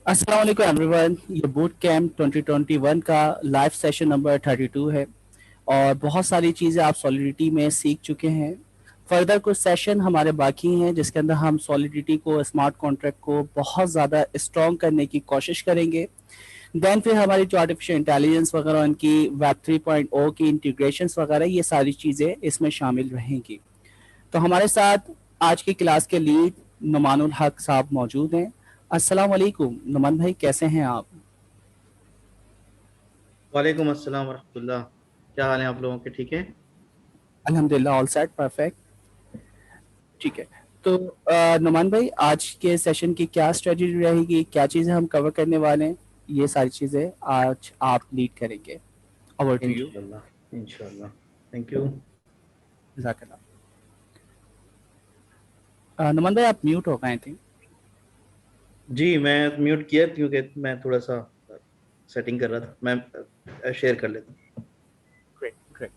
अस्सलाम वालेकुम एवरीवन। ये बूट कैंप 2021 का लाइव सेशन नंबर 32 है और बहुत सारी चीज़ें आप सॉलिडिटी में सीख चुके हैं। फर्दर कुछ सेशन हमारे बाकी हैं जिसके अंदर हम सॉलिडिटी को, स्मार्ट कॉन्ट्रैक्ट को बहुत ज़्यादा स्ट्रॉन्ग करने की कोशिश करेंगे। देन फिर हमारी जो आर्टिफिशियल इंटेलिजेंस वगैरह, उनकी वेब 3.0 की इंटीग्रेशंस वगैरह, ये सारी चीज़ें इसमें शामिल रहेंगी। तो हमारे साथ आज की क्लास के लीड नुमानुल हक साहब मौजूद हैं। अस्सलाम वालेकुम नुमान भाई, कैसे हैं आप? वालेकुम अस्सलाम वरहमतुल्लाह। क्या हाल है आप लोगों के? ठीक है। अल्हम्दुलिल्लाह, ऑल सेट, परफेक्ट। ठीक है। तो नुमान भाई, आज के सेशन की क्या स्ट्रेटजी रहेगी, क्या चीज़ें हम कवर करने वाले हैं, ये सारी चीज़ें आज आप लीड करेंगे। Over to you. इंशाल्लाह इंशाल्लाह। Thank you. जज़ाकल्लाह। नुमान भाई, आप म्यूट हो गए थे। जी मैं म्यूट किया क्योंकि मैं थोड़ा सा सेटिंग कर रहा था। मैं शेयर कर लेता हूँ। Great great.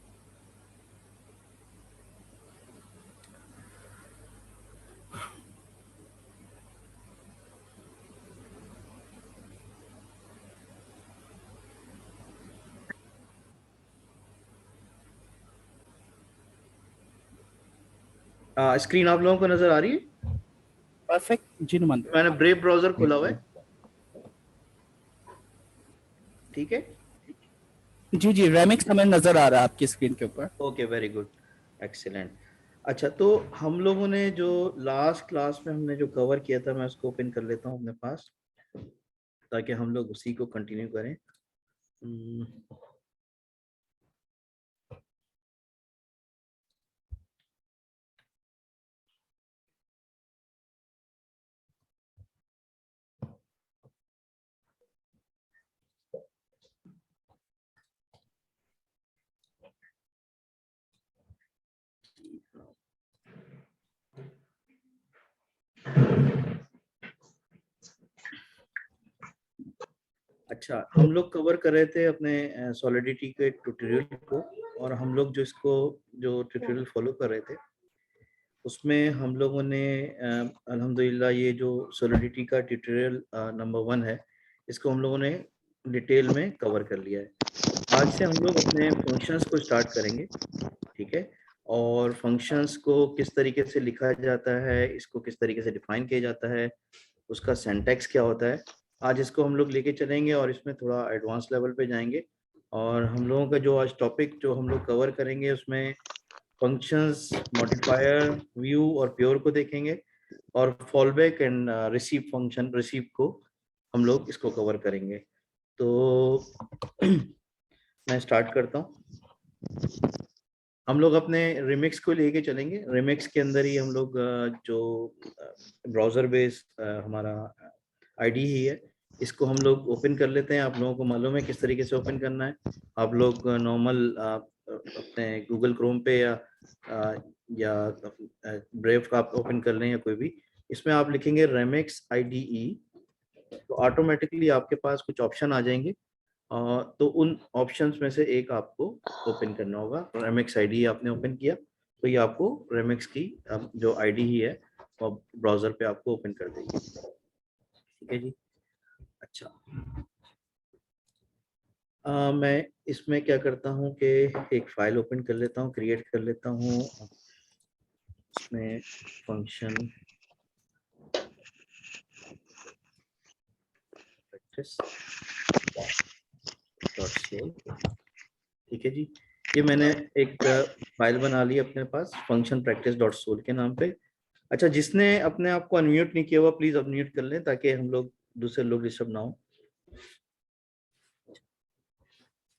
स्क्रीन आप लोगों को नजर आ रही है? परफेक्ट जी नुमान मैंने भाई। ब्रेव ब्राउजर खोला हुआ है। ठीक है। जी जी, रेमिक्स हमें नज़र आ रहा है आपकी स्क्रीन के ऊपर। Okay, very good, excellent. अच्छा, तो हम लोगों ने जो लास्ट क्लास में हमने जो कवर किया था, मैं उसको ओपन कर लेता हूँ अपने पास ताकि हम लोग उसी को कंटिन्यू करें। हम्म, अच्छा, हम लोग कवर कर रहे थे अपने सॉलिडिटी के ट्यूटोरियल को। और हम लोग जो ट्यूटोरियल फॉलो कर रहे थे उसमें हम लोगों ने अल्हम्दुलिल्लाह ये जो सॉलिडिटी का ट्यूटोरियल नंबर 1 है, इसको हम लोगों ने डिटेल में कवर कर लिया है। आज से हम लोग अपने फंक्शंस को स्टार्ट करेंगे। ठीक है। और फंक्शंस को किस तरीके से लिखा जाता है, इसको किस तरीके से डिफाइन किया जाता है, उसका सिंटैक्स क्या होता है, आज इसको हम लोग लेके चलेंगे और इसमें थोड़ा एडवांस लेवल पे जाएंगे। और हम लोगों का जो आज टॉपिक जो हम लोग कवर करेंगे उसमें फंक्शंस, मॉडिफायर, व्यू और प्योर को देखेंगे। और fallback and receive function, receive को हम लोग इसको कवर करेंगे। तो मैं स्टार्ट करता हूँ। हम लोग अपने रिमिक्स को लेके चलेंगे। रिमिक्स के अंदर ही हम लोग जो ब्राउज़र बेस हमारा आईडी ही है, इसको हम लोग ओपन कर लेते हैं। आप लोगों को मालूम है किस तरीके से ओपन करना है। आप लोग नॉर्मल अपने गूगल क्रोम पे या ब्रेव का आप ओपन कर लें या कोई भी, इसमें आप लिखेंगे रेमिक्स आईडीई, तो ऑटोमेटिकली आपके पास कुछ ऑप्शन आ जाएंगे। तो उन ऑप्शंस में से एक आपको ओपन करना होगा। रेमिक्स आईडी आपने ओपन किया तो ये आपको रेमिक्स की जो आईडी ही है वो ब्राउजर पे आपको ओपन कर देगी। ठीक है जी। अच्छा, मैं इसमें क्या करता हूँ कि एक फाइल ओपन कर लेता हूँ, क्रिएट कर लेता हूँ। इसमें फंक्शन प्रैक्टिस डॉट सोल। ठीक है जी। ये मैंने एक फाइल बना ली अपने पास फंक्शन प्रैक्टिस डॉट सोल के नाम पे। अच्छा, जिसने अपने आप को अनम्यूट नहीं किया हुआ प्लीज अनम्यूट कर लें ताकि हम लोग दूसरे लोग डिस्टर्ब ना हो।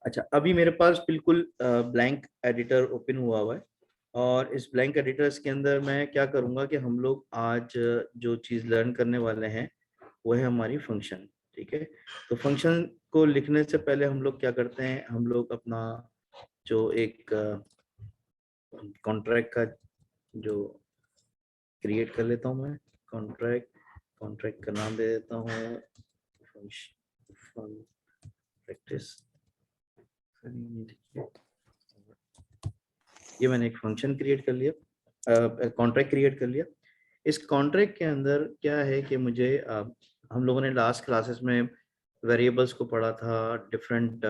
अच्छा, अभी मेरे पास बिल्कुल ब्लैंक एडिटर ओपन हुआ है। और इस ब्लैंक एडिटर्स के अंदर मैं क्या करूंगा कि हम लोग आज जो चीज़ लर्न करने वाले हैं वो है हमारी फंक्शन। ठीक है। तो फंक्शन को लिखने से पहले हम लोग क्या करते हैं, हम लोग अपना जो एक कॉन्ट्रैक्ट का जो क्रिएट कर लेता हूँ मैं। कॉन्ट्रैक्ट कॉन्ट्रैक्ट का नाम दे देता हूँ प्रैक्टिस। ये मैंने एक फंक्शन क्रिएट कर लिया, कॉन्ट्रैक्ट क्रिएट कर लिया। इस कॉन्ट्रैक्ट के अंदर क्या है कि मुझे हम लोगों ने लास्ट क्लासेस में वेरिएबल्स को पढ़ा था, डिफरेंट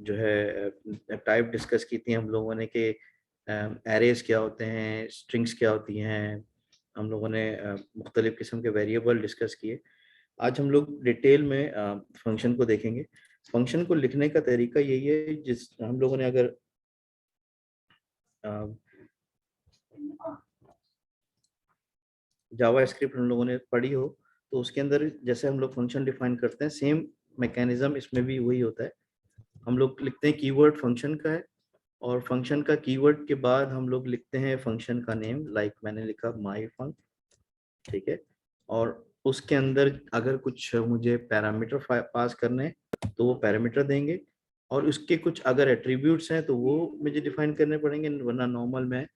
जो है टाइप डिस्कस की थी हम लोगों ने कि एरेज क्या होते हैं, स्ट्रिंग्स क्या होती हैं, हम लोगों ने मुख्तलिफ किस्म के वेरिएबल डिस्कस किए। आज हम लोग डिटेल में फंक्शन को देखेंगे। फंक्शन को लिखने का तरीका यही है, जिस हम लोगों ने अगर जावा स्क्रिप्ट हम लोगों ने पढ़ी हो तो उसके अंदर जैसे हम लोग फंक्शन डिफाइन करते हैं, सेम मैकेनिज्म इसमें भी वही होता है। हम लोग लिखते हैं कीवर्ड फंक्शन का है, और फंक्शन का कीवर्ड के बाद हम लोग लिखते हैं फंक्शन का नेम, लाइक मैंने लिखा माई फंक, ठीक है। और उसके अंदर अगर कुछ मुझे पैरामीटर पास करने हैं तो वो पैरामीटर देंगे, और उसके कुछ अगर एट्रीब्यूट्स हैं तो वो मुझे डिफाइन करने पड़ेंगे, वरना नॉर्मल मैं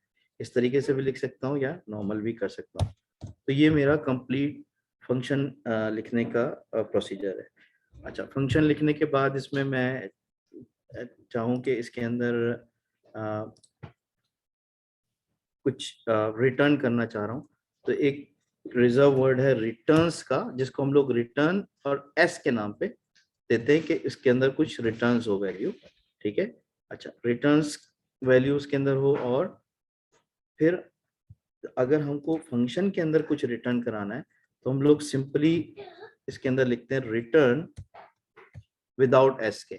इस तरीके से भी लिख सकता हूँ या नॉर्मल भी कर सकता हूँ। तो ये मेरा कंप्लीट फंक्शन लिखने का प्रोसीजर है। अच्छा, फंक्शन लिखने के बाद इसमें मैं चाहूँ कि इसके अंदर कुछ रिटर्न करना चाह रहा हूँ, तो एक रिजर्व वर्ड है रिटर्न्स का, जिसको हम लोग रिटर्न और एस के नाम पे देते हैं कि इसके अंदर कुछ रिटर्न्स हो वैल्यू, ठीक है। अच्छा, रिटर्न्स वैल्यू उसके अंदर हो, और फिर अगर हमको फंक्शन के अंदर कुछ रिटर्न कराना है तो हम लोग सिंपली इसके अंदर लिखते हैं रिटर्न विदाउट एस के,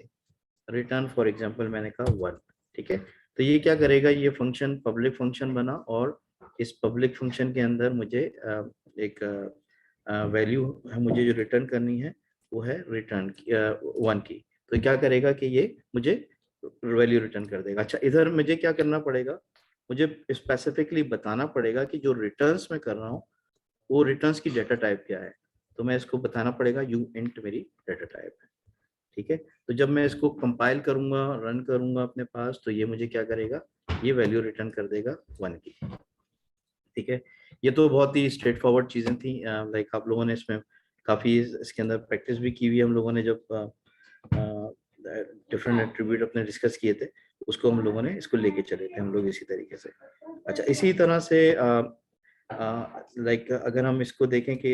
रिटर्न फॉर एग्जांपल मैंने कहा 1, ठीक है। तो ये क्या करेगा, ये फंक्शन पब्लिक फंक्शन बना, और इस पब्लिक फंक्शन के अंदर मुझे एक वैल्यू मुझे जो रिटर्न करनी है वो है रिटर्न 1 की। तो क्या करेगा कि ये मुझे वैल्यू रिटर्न कर देगा। अच्छा, इधर मुझे क्या करना पड़ेगा, मुझे स्पेसिफिकली बताना पड़ेगा कि जो रिटर्न्स मैं कर रहा हूँ वो रिटर्न्स की डेटा टाइप क्या है। तो मैं इसको बताना पड़ेगा यू इंट मेरी डेटा टाइप है, ठीक है। तो जब मैं इसको कंपाइल करूंगा, रन करूंगा अपने पास, तो ये मुझे क्या करेगा, ये वैल्यू रिटर्न कर देगा 1 की, ठीक है। ये तो बहुत ही स्ट्रेट फॉरवर्ड चीजें थी, लाइक आप लोगों ने इसमें काफी इसके अंदर प्रैक्टिस भी की हुई है। हम लोगों ने जब डिफरेंट एट्रीब्यूट अपने डिस्कस किए थे, उसको हम लोगों ने इसको लेके चले थे हम लोग इसी तरीके से। अच्छा, इसी तरह से लाइक अगर हम इसको देखें कि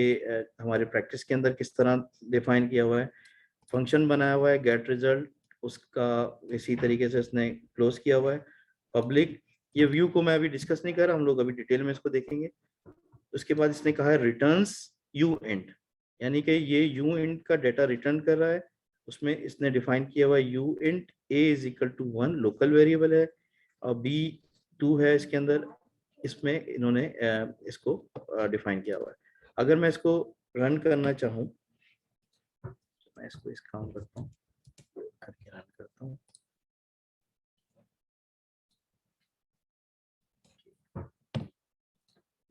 हमारे प्रैक्टिस के अंदर किस तरह डिफाइन किया हुआ है, फंक्शन बनाया हुआ है गेट रिजल्ट, उसका इसी तरीके से इसने क्लोज किया हुआ है पब्लिक। ये व्यू को मैं अभी डिस्कस नहीं कर रहा, हम लोग अभी डिटेल में इसको देखेंगे। उसके बाद इसने कहा है रिटर्न्स यू इंट, यानी कि ये यू इंट का डेटा रिटर्न कर रहा है। उसमें इसने डिफाइन किया हुआ है u int a is equal to 1, local variable है, और बी 2 है इसके अंदर। इसमें इन्होंने इसको डिफाइन किया हुआ है। अगर मैं इसको रन करना चाहूँ, मैं इसको इस काम करता हूँ, करके रन करता हूँ।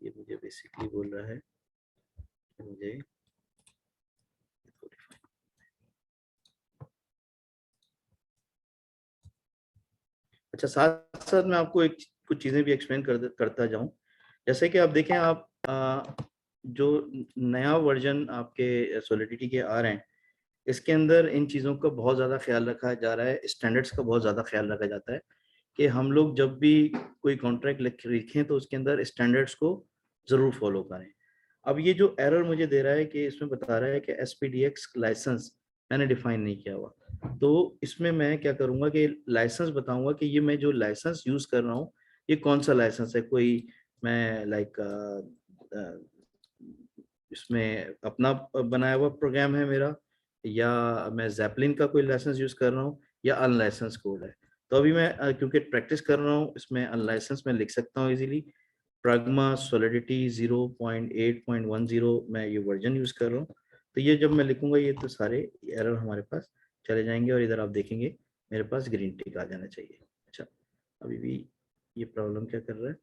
ये मुझे बेसिकली बोल रहा है कि मुझे अच्छा, साथ साथ मैं आपको एक कुछ चीजें भी एक्सप्लेन करता जाऊं। जैसे कि आप देखें, आप जो नया वर्जन आपके सॉलिडिटी के आ रहे हैं, इसके अंदर इन चीज़ों का बहुत ज़्यादा ख्याल रखा जा रहा है, स्टैंडर्ड्स का बहुत ज़्यादा ख्याल रखा जाता है कि हम लोग जब भी कोई कॉन्ट्रैक्ट लिखें तो उसके अंदर स्टैंडर्ड्स को ज़रूर फॉलो करें। अब ये जो एरर मुझे दे रहा है कि इसमें बता रहा है कि SPDX लाइसेंस मैंने डिफाइन नहीं किया हुआ, तो इसमें मैं क्या करूँगा कि लाइसेंस बताऊँगा कि ये मैं जो लाइसेंस यूज़ कर रहा हूँ ये कौन सा लाइसेंस है। कोई मैं लाइक इसमें अपना बनाया हुआ प्रोग्राम है मेरा, या मैं जैपलिन का कोई लाइसेंस यूज कर रहा हूँ, या अनलाइसेंस कोड है। तो अभी मैं क्योंकि प्रैक्टिस कर रहा हूँ, इसमें अनलाइसेंस में लिख सकता हूँ इजीली। प्राग्मा सॉलिडिटी 0.8.10 मैं ये वर्जन यूज कर रहा हूँ। तो ये जब मैं लिखूंगा ये तो सारे एरर हमारे पास चले जाएंगे, और इधर आप देखेंगे मेरे पास ग्रीन टिक आ जाना चाहिए। अच्छा, अभी भी ये प्रॉब्लम क्या कर रहा है,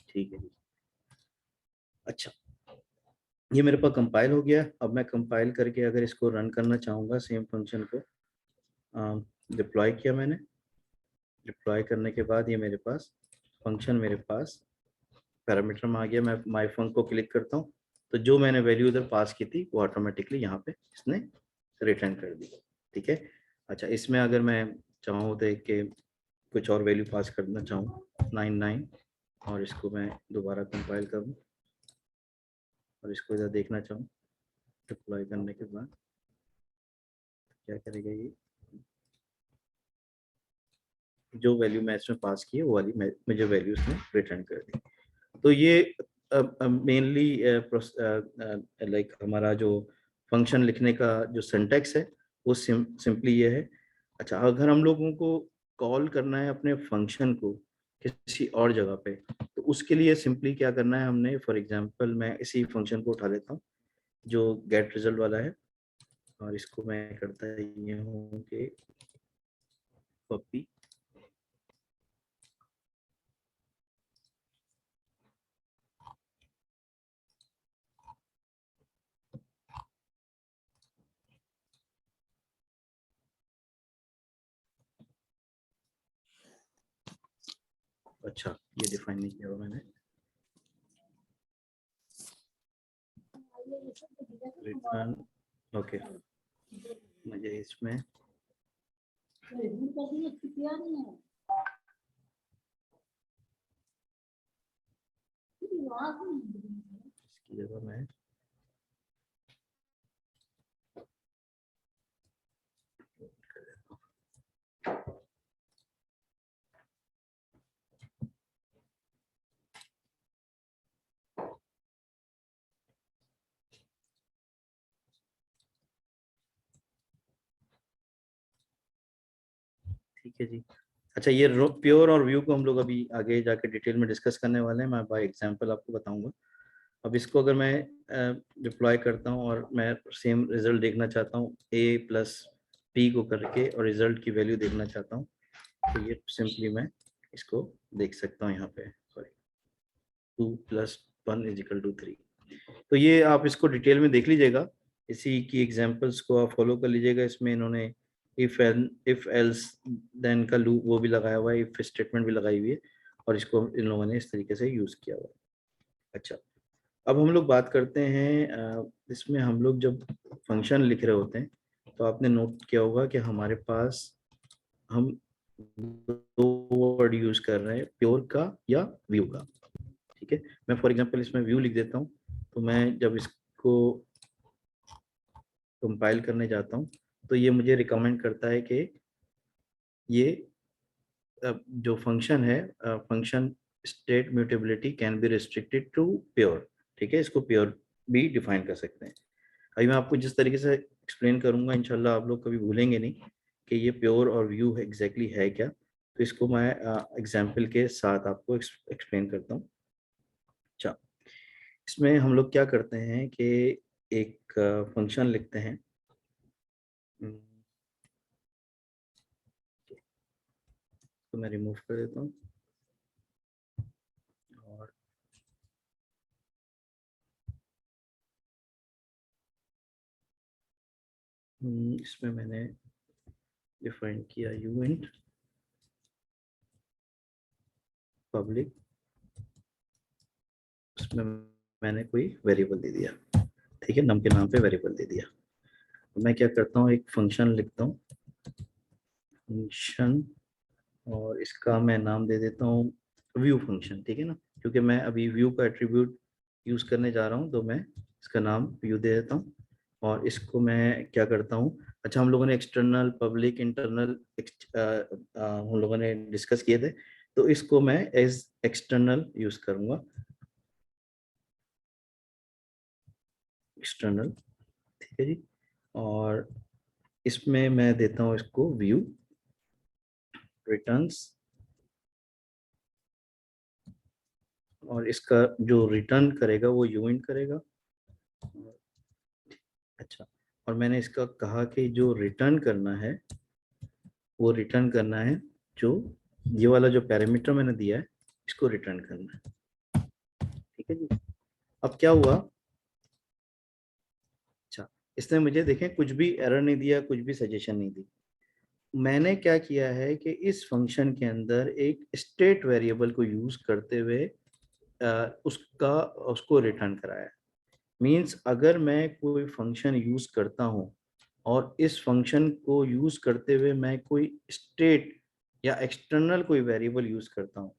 ठीक है जी। अच्छा, ये मेरे पास कंपाइल हो गया। अब मैं कंपाइल करके अगर इसको रन करना चाहूँगा, सेम फंक्शन को डिप्लॉय किया मैंने। डिप्लॉय करने के बाद ये मेरे पास फंक्शन मेरे पास पैरामीटर में आ गया। मैं माई फंक को क्लिक करता हूँ तो जो मैंने वैल्यू उधर पास की थी वो ऑटोमेटिकली यहाँ पे इसने रिटर्न कर दी। ठीक है। अच्छा, इसमें अगर मैं चाहूँ तो कि कुछ और वैल्यू पास करना चाहूँ 99, और इसको मैं दोबारा कंपाइल करूँ और इसको इधर देखना चाहूँ डिप्लॉय करने के बाद क्या करेगा ये, जो वैल्यू मैं इसमें पास की है वो वाली मुझे वैल्यू इसने रिटर्न कर दी। तो ये मेनली लाइक हमारा जो फंक्शन लिखने का जो सिंटैक्स है वो सिंपली ये है। अच्छा, अगर हम लोगों को कॉल करना है अपने फंक्शन को किसी और जगह पे, तो उसके लिए सिंपली क्या करना है हमने, फॉर एग्जांपल मैं इसी फंक्शन को उठा लेता हूँ जो गेट रिजल्ट वाला है, और इसको मैं करता ये हूँ कि कॉपी, अच्छा ये डिफाइन नहीं किया हुआ मैंने, रिटर्न, ओके, मुझे इसमें इसकी जगह मैं ठीक है जी। अच्छा, ये प्योर और व्यू को हम लोग अभी आगे जाके डिटेल में डिस्कस करने वाले हैं, मैं बाय एग्जांपल आपको बताऊंगा। अब इसको अगर मैं डिप्लॉय करता हूँ और मैं सेम रिजल्ट देखना चाहता हूँ a प्लस p को करके और रिजल्ट की वैल्यू देखना चाहता हूँ, तो ये सिंपली मैं इसको देख सकता हूँ यहाँ पे, सॉरी 2 + 1 = 3। तो ये आप इसको डिटेल में देख लीजिएगा, इसी की एग्जांपल्स को आप फॉलो कर लीजिएगा। इसमें इन्होंने इफ एल्स देन का लूप वो भी लगाया हुआ है, इफ स्टेटमेंट भी लगाई हुई है, और इसको इन लोगों ने इस तरीके से यूज किया हुआ है। अच्छा, अब हम लोग बात करते हैं इसमें हम लोग जब फंक्शन लिख रहे होते हैं तो आपने नोट किया होगा कि हमारे पास हम दो वर्ड यूज कर रहे हैं, प्योर का या व्यू का। ठीक है, मैं फॉर एग्जांपल इसमें व्यू लिख देता हूँ, तो मैं जब इसको कंपाइल करने जाता हूँ तो ये मुझे रिकमेंड करता है कि ये जो फंक्शन है, function state mutability can be restricted to pure. ठीक है, इसको प्योर भी डिफाइन कर सकते हैं। अभी मैं आपको जिस तरीके से एक्सप्लेन करूंगा इंशाल्लाह आप लोग कभी भूलेंगे नहीं कि ये प्योर और व्यू एग्जैक्टली है क्या। तो इसको मैं एग्जाम्पल के साथ आपको एक्सप्लेन करता हूँ। अच्छा, इसमें हम लोग क्या करते हैं कि एक फंक्शन लिखते हैं, तो मैं रिमूव कर देता हूँ, और इसमें मैंने डिफाइन किया यूएंट पब्लिक, उसमें मैंने कोई वेरिएबल दे दिया। ठीक है, नम के नाम पे वेरिएबल दे दिया। तो मैं क्या करता हूँ, एक फंक्शन लिखता हूँ फंक्शन, और इसका मैं नाम दे देता हूँ व्यू फंक्शन। ठीक है ना, क्योंकि मैं अभी व्यू का एट्रीब्यूट यूज करने जा रहा हूँ तो मैं इसका नाम व्यू दे देता हूँ। और इसको मैं क्या करता हूँ, अच्छा हम लोगों ने एक्सटर्नल पब्लिक इंटरनल हम लोगों ने डिस्कस किए थे, तो इसको मैं एज एक्सटर्नल यूज करूंगा, एक्सटर्नल। ठीक है जी, और इसमें मैं देता हूँ इसको व्यू रिटर्न्स, और इसका जो रिटर्न करेगा वो यूएंट करेगा। अच्छा, और मैंने इसका कहा कि जो रिटर्न करना है वो रिटर्न करना है, जो ये वाला जो पैरामीटर मैंने दिया है इसको रिटर्न करना है। ठीक है जी, अब क्या हुआ, अच्छा इसने मुझे देखें कुछ भी एरर नहीं दिया, कुछ भी सजेशन नहीं दी। मैंने क्या किया है कि इस फंक्शन के अंदर एक स्टेट वेरिएबल को यूज करते हुए उसका उसको रिटर्न कराया। मीन्स अगर मैं कोई फंक्शन यूज करता हूँ और इस फंक्शन को यूज करते हुए मैं कोई स्टेट या एक्सटर्नल कोई वेरिएबल यूज करता हूँ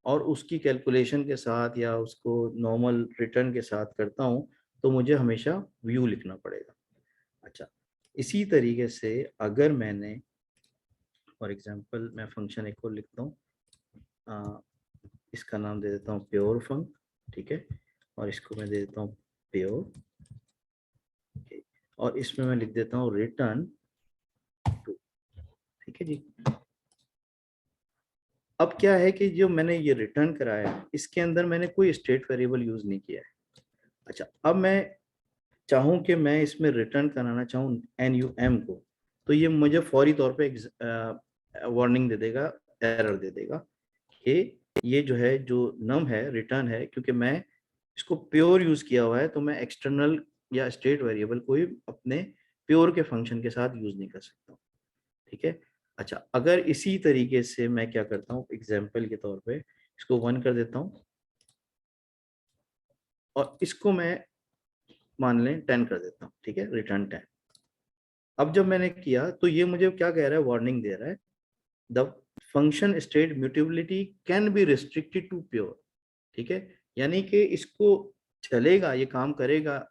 और उसकी कैलकुलेशन के साथ या उसको नॉर्मल रिटर्न के साथ करता हूँ, तो मुझे हमेशा व्यू लिखना पड़ेगा। अच्छा, इसी तरीके से अगर मैंने फॉर एग्जांपल मैं फंक्शन एक को लिखता हूँ, इसका नाम दे देता हूँ प्योर फंक, ठीक है, और इसको मैं दे देता हूँ प्योर, और इसमें मैं लिख देता हूँ रिटर्न टू, ठीक है जी। अब क्या है कि जो मैंने ये रिटर्न कराया है इसके अंदर मैंने कोई स्टेट वेरिएबल यूज नहीं किया है। अच्छा, अब मैं चाहूँ कि मैं इसमें रिटर्न कराना चाहूँ NUM को, तो ये मुझे फौरी तौर पे वार्निंग दे देगा, एरर दे देगा कि ये जो है जो नम है रिटर्न है, क्योंकि मैं इसको प्योर यूज किया हुआ है, तो मैं एक्सटर्नल या स्टेट वेरिएबल कोई अपने प्योर के फंक्शन के साथ यूज नहीं कर सकता हूँ, ठीक है। अच्छा, अगर इसी तरीके से मैं क्या करता हूँ, एग्जाम्पल के तौर पे इसको 1 कर देता हूँ और इसको मैं मान लें 10 कर देता हूँ, ठीक है, रिटर्न 10। अब जब मैंने किया तो ये मुझे क्या कह रहा है, वार्निंग दे रहा है, the function state mutability can be restricted to pure, ठीक है, यानी कि इसको चलेगा, ये काम करेगा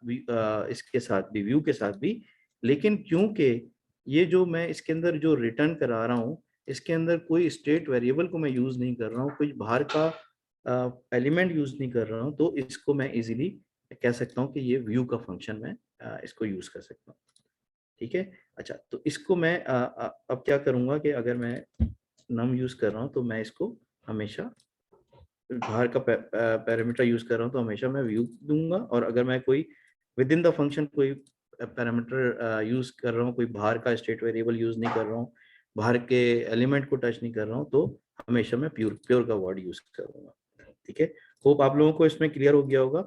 इसके साथ भी, व्यू के साथ भी, लेकिन क्योंकि ये जो मैं इसके अंदर जो रिटर्न करा रहा हूँ इसके अंदर कोई स्टेट वेरिएबल को मैं यूज नहीं कर रहा हूँ, कुछ बाहर का एलिमेंट यूज नहीं कर रहा हूँ, तो इसको मैं इजीली कह सकता हूँ कि ये व्यू का फंक्शन मैं इसको यूज कर सकता हूँ, ठीक है। अच्छा, तो इसको मैं अब क्या करूंगा कि अगर मैं नम यूज कर रहा हूँ तो मैं इसको हमेशा बाहर का पैरामीटर यूज कर रहा हूँ तो हमेशा मैं व्यू दूंगा, और अगर मैं कोई विद इन द फंक्शन कोई पैरामीटर यूज कर रहा हूँ, कोई बाहर का स्टेट वेरिएबल यूज नहीं कर रहा हूँ, बाहर के एलिमेंट को टच नहीं कर रहा हूँ, तो हमेशा मैं प्योर प्योर का वर्ड यूज करूंगा, ठीक है। होप आप लोगों को इसमें क्लियर हो गया होगा।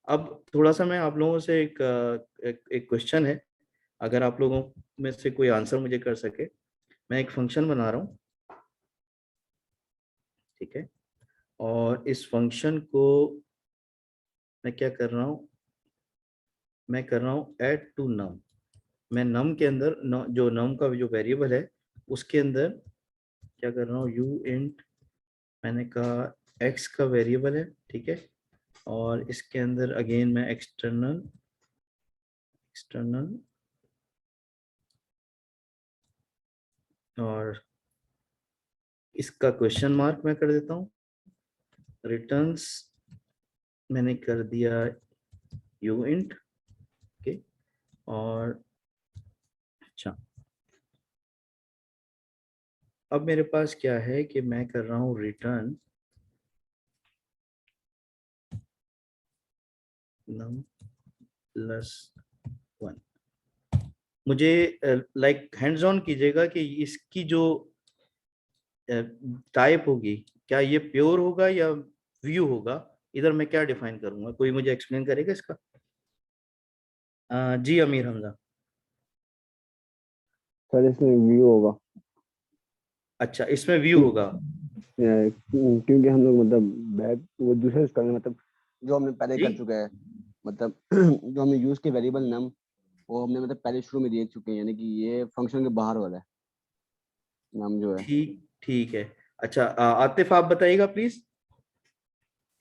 अब थोड़ा सा मैं आप लोगों से एक क्वेश्चन है, अगर आप लोगों में से कोई आंसर मुझे कर सके। मैं एक फंक्शन बना रहा हूँ, ठीक है, और इस फंक्शन को मैं क्या कर रहा हूँ, मैं कर रहा हूँ ऐड टू नम। मैं नम के अंदर जो नम का जो वेरिएबल है उसके अंदर क्या कर रहा हूँ, यू इंट, मैंने कहा एक्स का वेरिएबल है, ठीक है, और इसके अंदर अगेन मैं एक्सटर्नल एक्सटर्नल और इसका क्वेश्चन मार्क मैं कर देता हूँ, रिटर्न्स मैंने कर दिया यू इंट, ओके, और अच्छा, अब मेरे पास क्या है कि मैं कर रहा हूँ रिटर्न नम प्लस 1। मुझे लाइक हैंड्स ऑन कीजिएगा कि इसकी जो टाइप होगी, क्या ये प्योर होगा या व्यू होगा, इधर मैं क्या डिफाइन करूंगा, कोई मुझे एक्सप्लेन करेगा इसका। जी अमीर हमजा। सर इसमें व्यू होगा। अच्छा, इसमें व्यू क्यों- होगा। क्योंकि हम लोग मतलब बैक वो दूसरे उसका मतलब जो हमने पहले जी कर चुके हैं, मतलब जो हमने यूज के वेरिएबल नम वो हमने मतलब पहले शुरू में दे चुके हैं, यानी कि ये फंक्शन के बाहर वाला है नम जो है। ठीक, ठीक है। अच्छा, आतिफ आप बताइएगा प्लीज।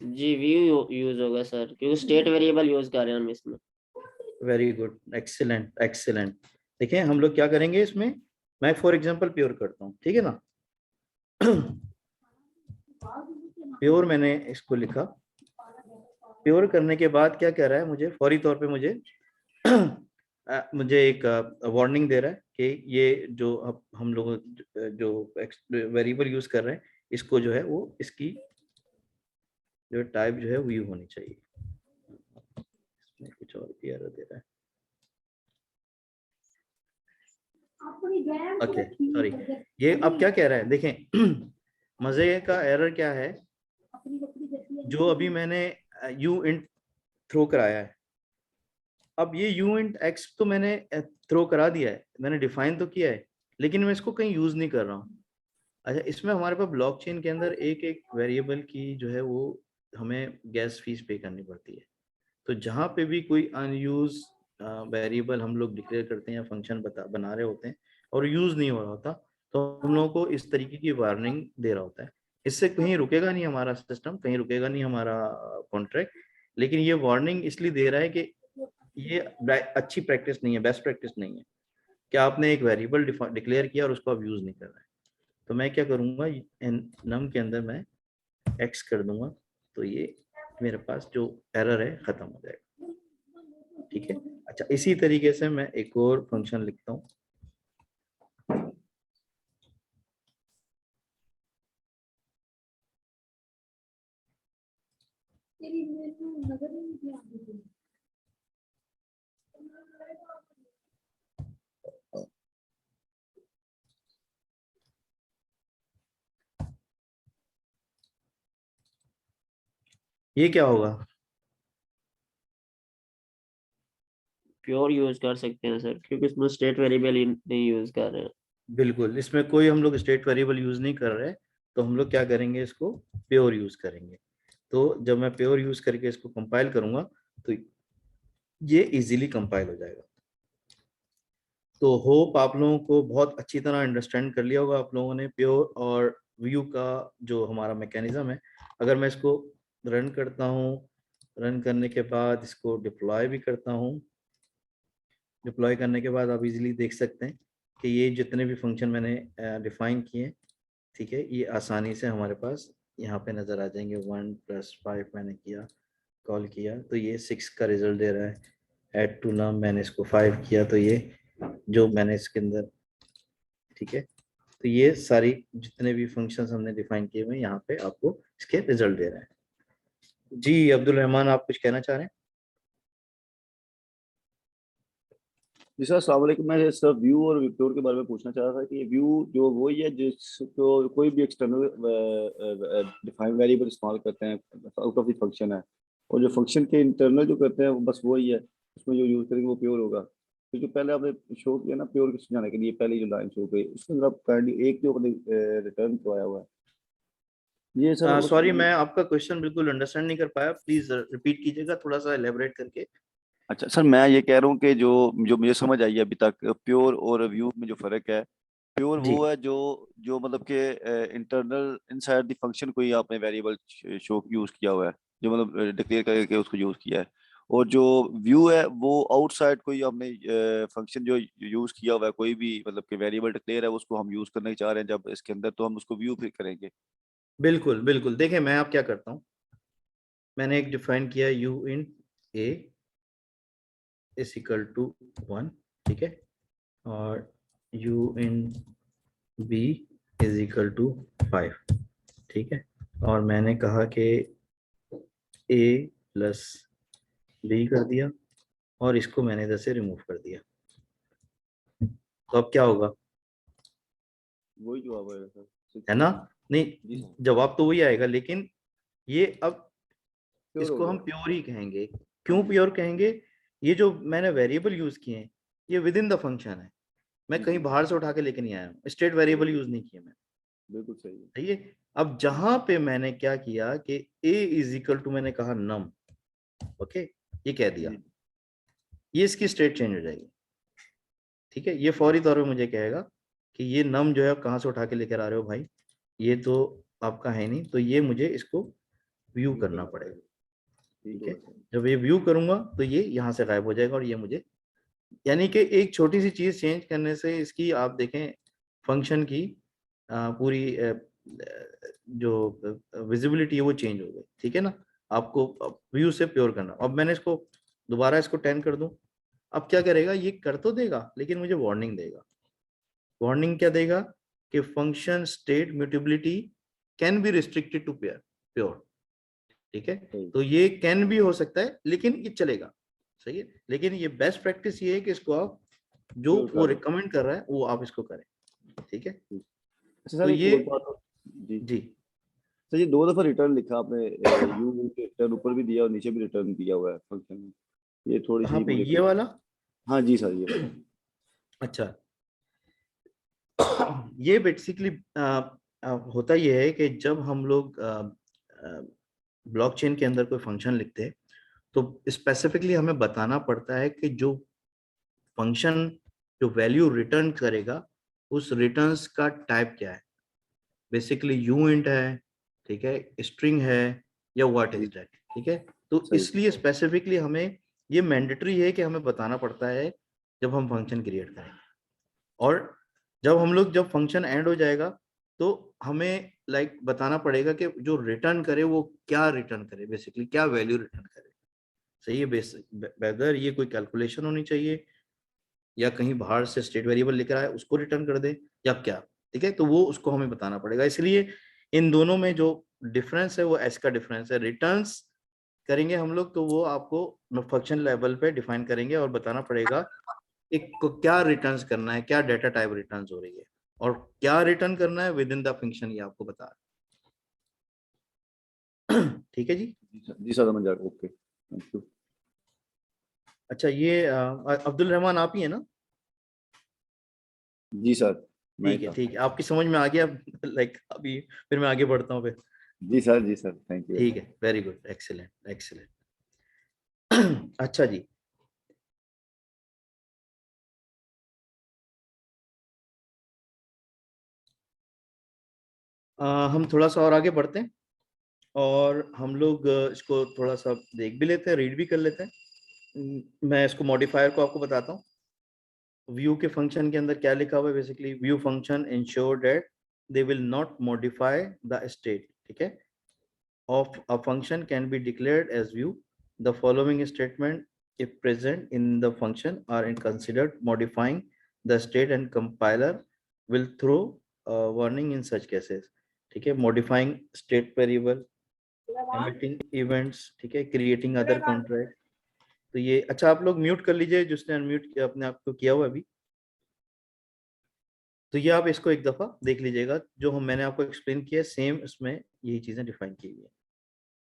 जी व्यू यूज होगा सर, क्योंकि स्टेट वेरिएबल यूज कर रहे हैं हम इसमें। Very good, excellent excellent. देखिए हम लोग क्या करेंगे इसमें, मैं फॉर एग्जांपल प्योर करता हूँ, ठीक है ना। प्योर मैंने इसको लिखा, प्योर करने के बाद क्या कह रहा है, मुझे फौरी तौर पे मुझे मुझे एक वार्निंग दे रहा है कि ये जो अब हम लोग जो वेरिएबल यूज कर रहे हैं इसको जो है वो इसकी जो टाइप जो है व्यू होनी चाहिए। इसमें कुछ और भी एरर दे रहा है, ओके सॉरी। ये अब क्या कह रहा है देखें, मजे का एरर क्या है, जो अभी मैंने यू इंट थ्रो कराया है, अब ये यू इंट एक्स तो मैंने थ्रो करा दिया है, मैंने डिफाइन तो किया है, लेकिन मैं इसको कहीं यूज नहीं कर रहा हूँ। अच्छा, इसमें हमारे पास ब्लॉकचेन के अंदर एक एक वेरिएबल की जो है वो हमें गैस फीस पे करनी पड़ती है, तो जहाँ पे भी कोई अनयूज वेरिएबल हम लोग डिक्लेयर करते हैं या फंक्शन बना रहे होते हैं और यूज नहीं हो रहा होता, तो हम लोगों को इस तरीके की वार्निंग दे रहा होता है। इससे कहीं रुकेगा नहीं हमारा सिस्टम, कहीं रुकेगा नहीं हमारा कॉन्ट्रैक्ट, लेकिन ये वार्निंग इसलिए दे रहा है कि ये अच्छी प्रैक्टिस नहीं है, बेस्ट प्रैक्टिस नहीं है कि आपने एक वेरिएबल डिक्लेयर किया और उसको आप यूज नहीं कर रहे हैं। तो मैं क्या करूंगा, नम के अंदर मैं एक्स कर दूंगा, तो ये मेरे पास जो एरर है खत्म हो जाएगा। ठीक है। अच्छा, इसी तरीके से मैं एक और फंक्शन लिखता हूँ। ये क्या होगा? प्योर यूज कर सकते हैं सर, क्योंकि इसमें स्टेट वेरिएबल नहीं यूज कर रहे हैं। बिल्कुल, इसमें कोई हम लोग स्टेट वेरिएबल यूज नहीं कर रहे, तो हम लोग क्या करेंगे, इसको प्योर यूज करेंगे। तो जब मैं प्योर यूज करके इसको कंपाइल करूंगा तो ये इजीली कंपाइल हो जाएगा। तो होप आप लोगों को बहुत अच्छी तरह अंडरस्टैंड कर लिया होगा आप लोगों ने प्योर और व्यू का जो हमारा मैकेनिज्म है। अगर मैं इसको रन करता हूँ, रन करने के बाद इसको डिप्लॉय भी करता हूँ, डिप्लॉय करने के बाद आप इजीली देख सकते हैं कि ये जितने भी फंक्शन मैंने डिफाइन किए, ठीक है, ये आसानी से हमारे पास यहाँ पे नज़र आ जाएंगे। 1 + 5 मैंने किया, कॉल किया, तो ये 6 का रिजल्ट दे रहा है। ऐड टू नम मैंने इसको 5 किया, तो ये जो मैंने इसके अंदर, ठीक है, तो ये सारी जितने भी फंक्शंस हमने डिफाइन किए हुए यहाँ पे आपको इसके रिजल्ट दे रहे हैं। जी अब्दुल रहमान, आप कुछ कहना चाह रहे हैं? जी सर, अस्सलाम वालेकुम। मैं सर व्यू और विक्टोर के बारे में पूछना चाह रहा था कि व्यू जो वही है जिसको कोई भी एक्सटर्नल डिफाइन वेरिएबल इस्तेमाल करते हैं, आउट ऑफ द फंक्शन है, और जो फंक्शन के इंटरनल जो करते हैं वो बस वही है, उसमें जो यूज करेंगे वो प्योर होगा। तो जो पहले आपने शो किया ना प्योर को समझाने के लिए, पहले जो लाइन शो की उसके अंदर आप काइंडली एक जो अपने रिटर्न करवाया हुआ है ये सर सॉरी, मैं आपका क्वेश्चन बिल्कुल अंडरस्टैंड नहीं कर पाया, प्लीज रिपीट कीजिएगा थोड़ा सा एलेबरेट करके। अच्छा सर, मैं ये कह रहा हूँ कि जो जो मुझे समझ आई है अभी तक, प्योर और व्यू में जो फर्क है, प्योर जी वो है जो जो मतलब कि इंटरनल इनसाइड द फंक्शन कोई आपने वेरिएबल शो यूज किया हुआ है, जो मतलब डिक्लेयर करके उसको यूज किया है। और जो व्यू है वो आउटसाइड कोई आपने फंक्शन जो यूज किया हुआ है, कोई भी मतलब कि वेरिएबल डिक्लेयर है उसको हम यूज करना चाह रहे हैं जब इसके अंदर, तो हम उसको व्यू फिर करेंगे। बिल्कुल बिल्कुल, देखिए मैं आप क्या करता हूँ, मैंने एक डिफाइन किया u in a is equal to 1, ठीक है, और u in b is equal to 5, ठीक है, और मैंने कहा कि a प्लस b कर दिया और इसको मैंने इधर से रिमूव कर दिया। तो अब क्या होगा, वही जवाब आएगा सर। है ना? जी नहीं, सर, जवाब तो वही आएगा, लेकिन ये अब प्योर हो इसको हम गया। प्योर ही कहेंगे। क्यों प्योर कहेंगे? ये जो मैंने वेरिएबल यूज किए हैं ये विद इन द फंक्शन है, मैं जी कहीं जी, बाहर से उठा के लेके नहीं आया हूँ, स्टेट वेरिएबल यूज नहीं किए मैं। बिल्कुल सही है। सही है। अब जहां पे मैंने क्या किया कि a इज इक्वल टू मैंने कहा नम, ओके, ये कह दिया, जी ये इसकी स्टेट चेंज हो जाएगी। ठीक है, ये फौरी तौर पे मुझे कहेगा कि ये नम जो है आप कहाँ से उठा के लेकर आ रहे हो भाई, ये तो आपका है नहीं, तो ये मुझे इसको व्यू व्यू करना करना पड़ेगा। पड़ेगा। ठीक ठीक है, होगा सर। जब ये व्यू करूंगा तो ये यहाँ से गायब हो जाएगा और ये मुझे, यानी कि एक छोटी सी चीज चेंज करने से इसकी आप देखें फंक्शन की पूरी जो विजिबिलिटी है वो चेंज हो गई। ठीक है ना, आपको व्यू से प्योर करना। अब मैंने इसको दोबारा इसको 10 कर दूं, अब क्या करेगा, ये कर तो देगा लेकिन मुझे वार्निंग देगा। वार्निंग क्या देगा कि function state mutability can be restricted to pure. ठीक है, सही। तो ये कैन भी हो सकता है लेकिन ये चलेगा। सही है, लेकिन ये बेस्ट प्रैक्टिस ये है कि इसको आप जो प्योर वो कर दो। रिकमेंड कर रहा है वो आप इसको करें। ठीक है, अच्छा तो सर, एक ये, और बात जी, जी सर ये दो दफा रिटर्न लिखा आपने, यू रिटर्न ऊपर भी दिया और नीचे भी रिटर्न दिया हुआ है फंक्शन में, ये थोड़ी कहाँ सी पे मुझे ये वाला? हाँ जी सर, ये वाला। अच्छा, ये बेसिकली होता ये है कि जब हम लोग ब्लॉकचेन के अंदर कोई फंक्शन लिखते हैं तो स्पेसिफिकली हमें बताना पड़ता है कि जो फंक्शन जो वैल्यू रिटर्न करेगा उस रिटर्न्स का टाइप क्या है, बेसिकली यूइंट है, ठीक है, स्ट्रिंग है, या व्हाट इज दैट, ठीक है। तो सही। इसलिए स्पेसिफिकली हमें ये मैंडेटरी है कि हमें बताना पड़ता है जब हम फंक्शन क्रिएट करेंगे। और जब फंक्शन एंड हो जाएगा तो हमें बताना पड़ेगा कि जो रिटर्न करे वो क्या रिटर्न करे, बेसिकली क्या वैल्यू रिटर्न करे। सही है, वेदर ये कोई कैलकुलेशन होनी चाहिए या कहीं बाहर से स्टेट वेरिएबल लेकर आए उसको रिटर्न कर दे या क्या, ठीक है। तो वो उसको हमें बताना पड़ेगा। इसलिए इन दोनों में जो डिफरेंस है वो एस का डिफरेंस है। रिटर्न्स करेंगे हम लोग तो वो आपको फंक्शन लेवल पे डिफाइन करेंगे और बताना पड़ेगा एक को क्या रिटर्न्स करना है, क्या डेटा टाइप रिटर्न्स हो रही है और क्या रिटर्न करना है विद इन द फंक्शन, ये आपको बता रहा है। ठीक है जी। जी सर समझ गया, ओके थैंक यू। अच्छा, ये अब्दुल रहमान आप ही है ना? जी सर मैं ठीक है था। ठीक है, आपकी समझ में आ गया। अभी फिर मैं आगे बढ़ता हूँ फिर। जी सर थैंक यू। ठीक है, वेरी गुड, एक्सीलेंट एक्सीलेंट। अच्छा जी, हम थोड़ा सा और आगे बढ़ते हैं और हम लोग इसको थोड़ा सा देख भी लेते हैं, रीड भी कर लेते हैं। मैं इसको मॉडिफायर को आपको बताता हूँ। व्यू के फंक्शन के अंदर क्या लिखा हुआ है, basically view function ensure that they will not modify the state, ठीक है, of a function can be declared as view. The following statement, if present in the function, are considered modifying the state and compiler will throw a warning in such cases. ठीक है, modifying state variable, emitting events, ठीक है, creating other contract। तो ये अच्छा, आप लोग mute कर लीजिए जिसने अनम्यूट अपने आप को किया हुआ अभी। तो ये आप इसको एक दफा देख लीजिएगा, जो मैंने आपको एक्सप्लेन किया सेम इसमें यही चीजें डिफाइन की हुई है।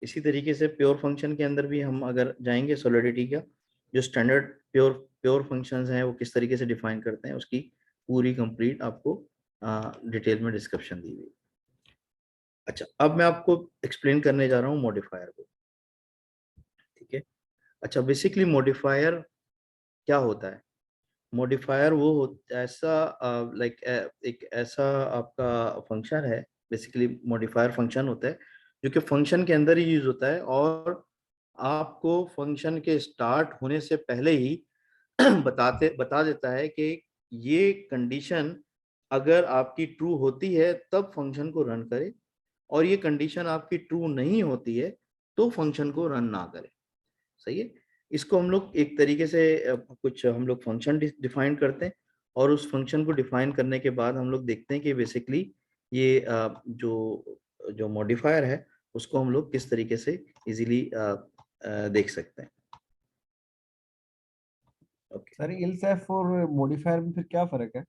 इसी तरीके से प्योर फंक्शन के अंदर भी हम अगर जाएंगे, सॉलिडिटी का जो स्टैंडर्ड प्योर प्योर फंक्शंस हैं वो किस तरीके से डिफाइन करते हैं उसकी पूरी कंप्लीट आपको डिटेल में डिस्क्रिप्शन दी हुई। अच्छा, अब मैं आपको एक्सप्लेन करने जा रहा हूँ मॉडिफायर को, ठीक है। अच्छा, बेसिकली मॉडिफायर क्या होता है? मॉडिफायर ऐसा एक ऐसा आपका फंक्शन है, बेसिकली मॉडिफायर फंक्शन होता है जो कि फंक्शन के अंदर ही यूज होता है और आपको फंक्शन के स्टार्ट होने से पहले ही बता देता है कि ये कंडीशन अगर आपकी ट्रू होती है तब फंक्शन को रन करे और ये कंडीशन आपकी ट्रू नहीं होती है तो फंक्शन को रन ना करे। सही है। इसको हम लोग एक तरीके से कुछ हम लोग फंक्शन डिफाइन करते हैं और उस फंक्शन को डिफाइन करने के बाद हम लोग देखते हैं कि बेसिकली ये जो जो मॉडिफायर है उसको हम लोग किस तरीके से इजीली देख सकते हैं। ओके सर इलसेफ और मॉडिफायर में फिर क्या फर्क है?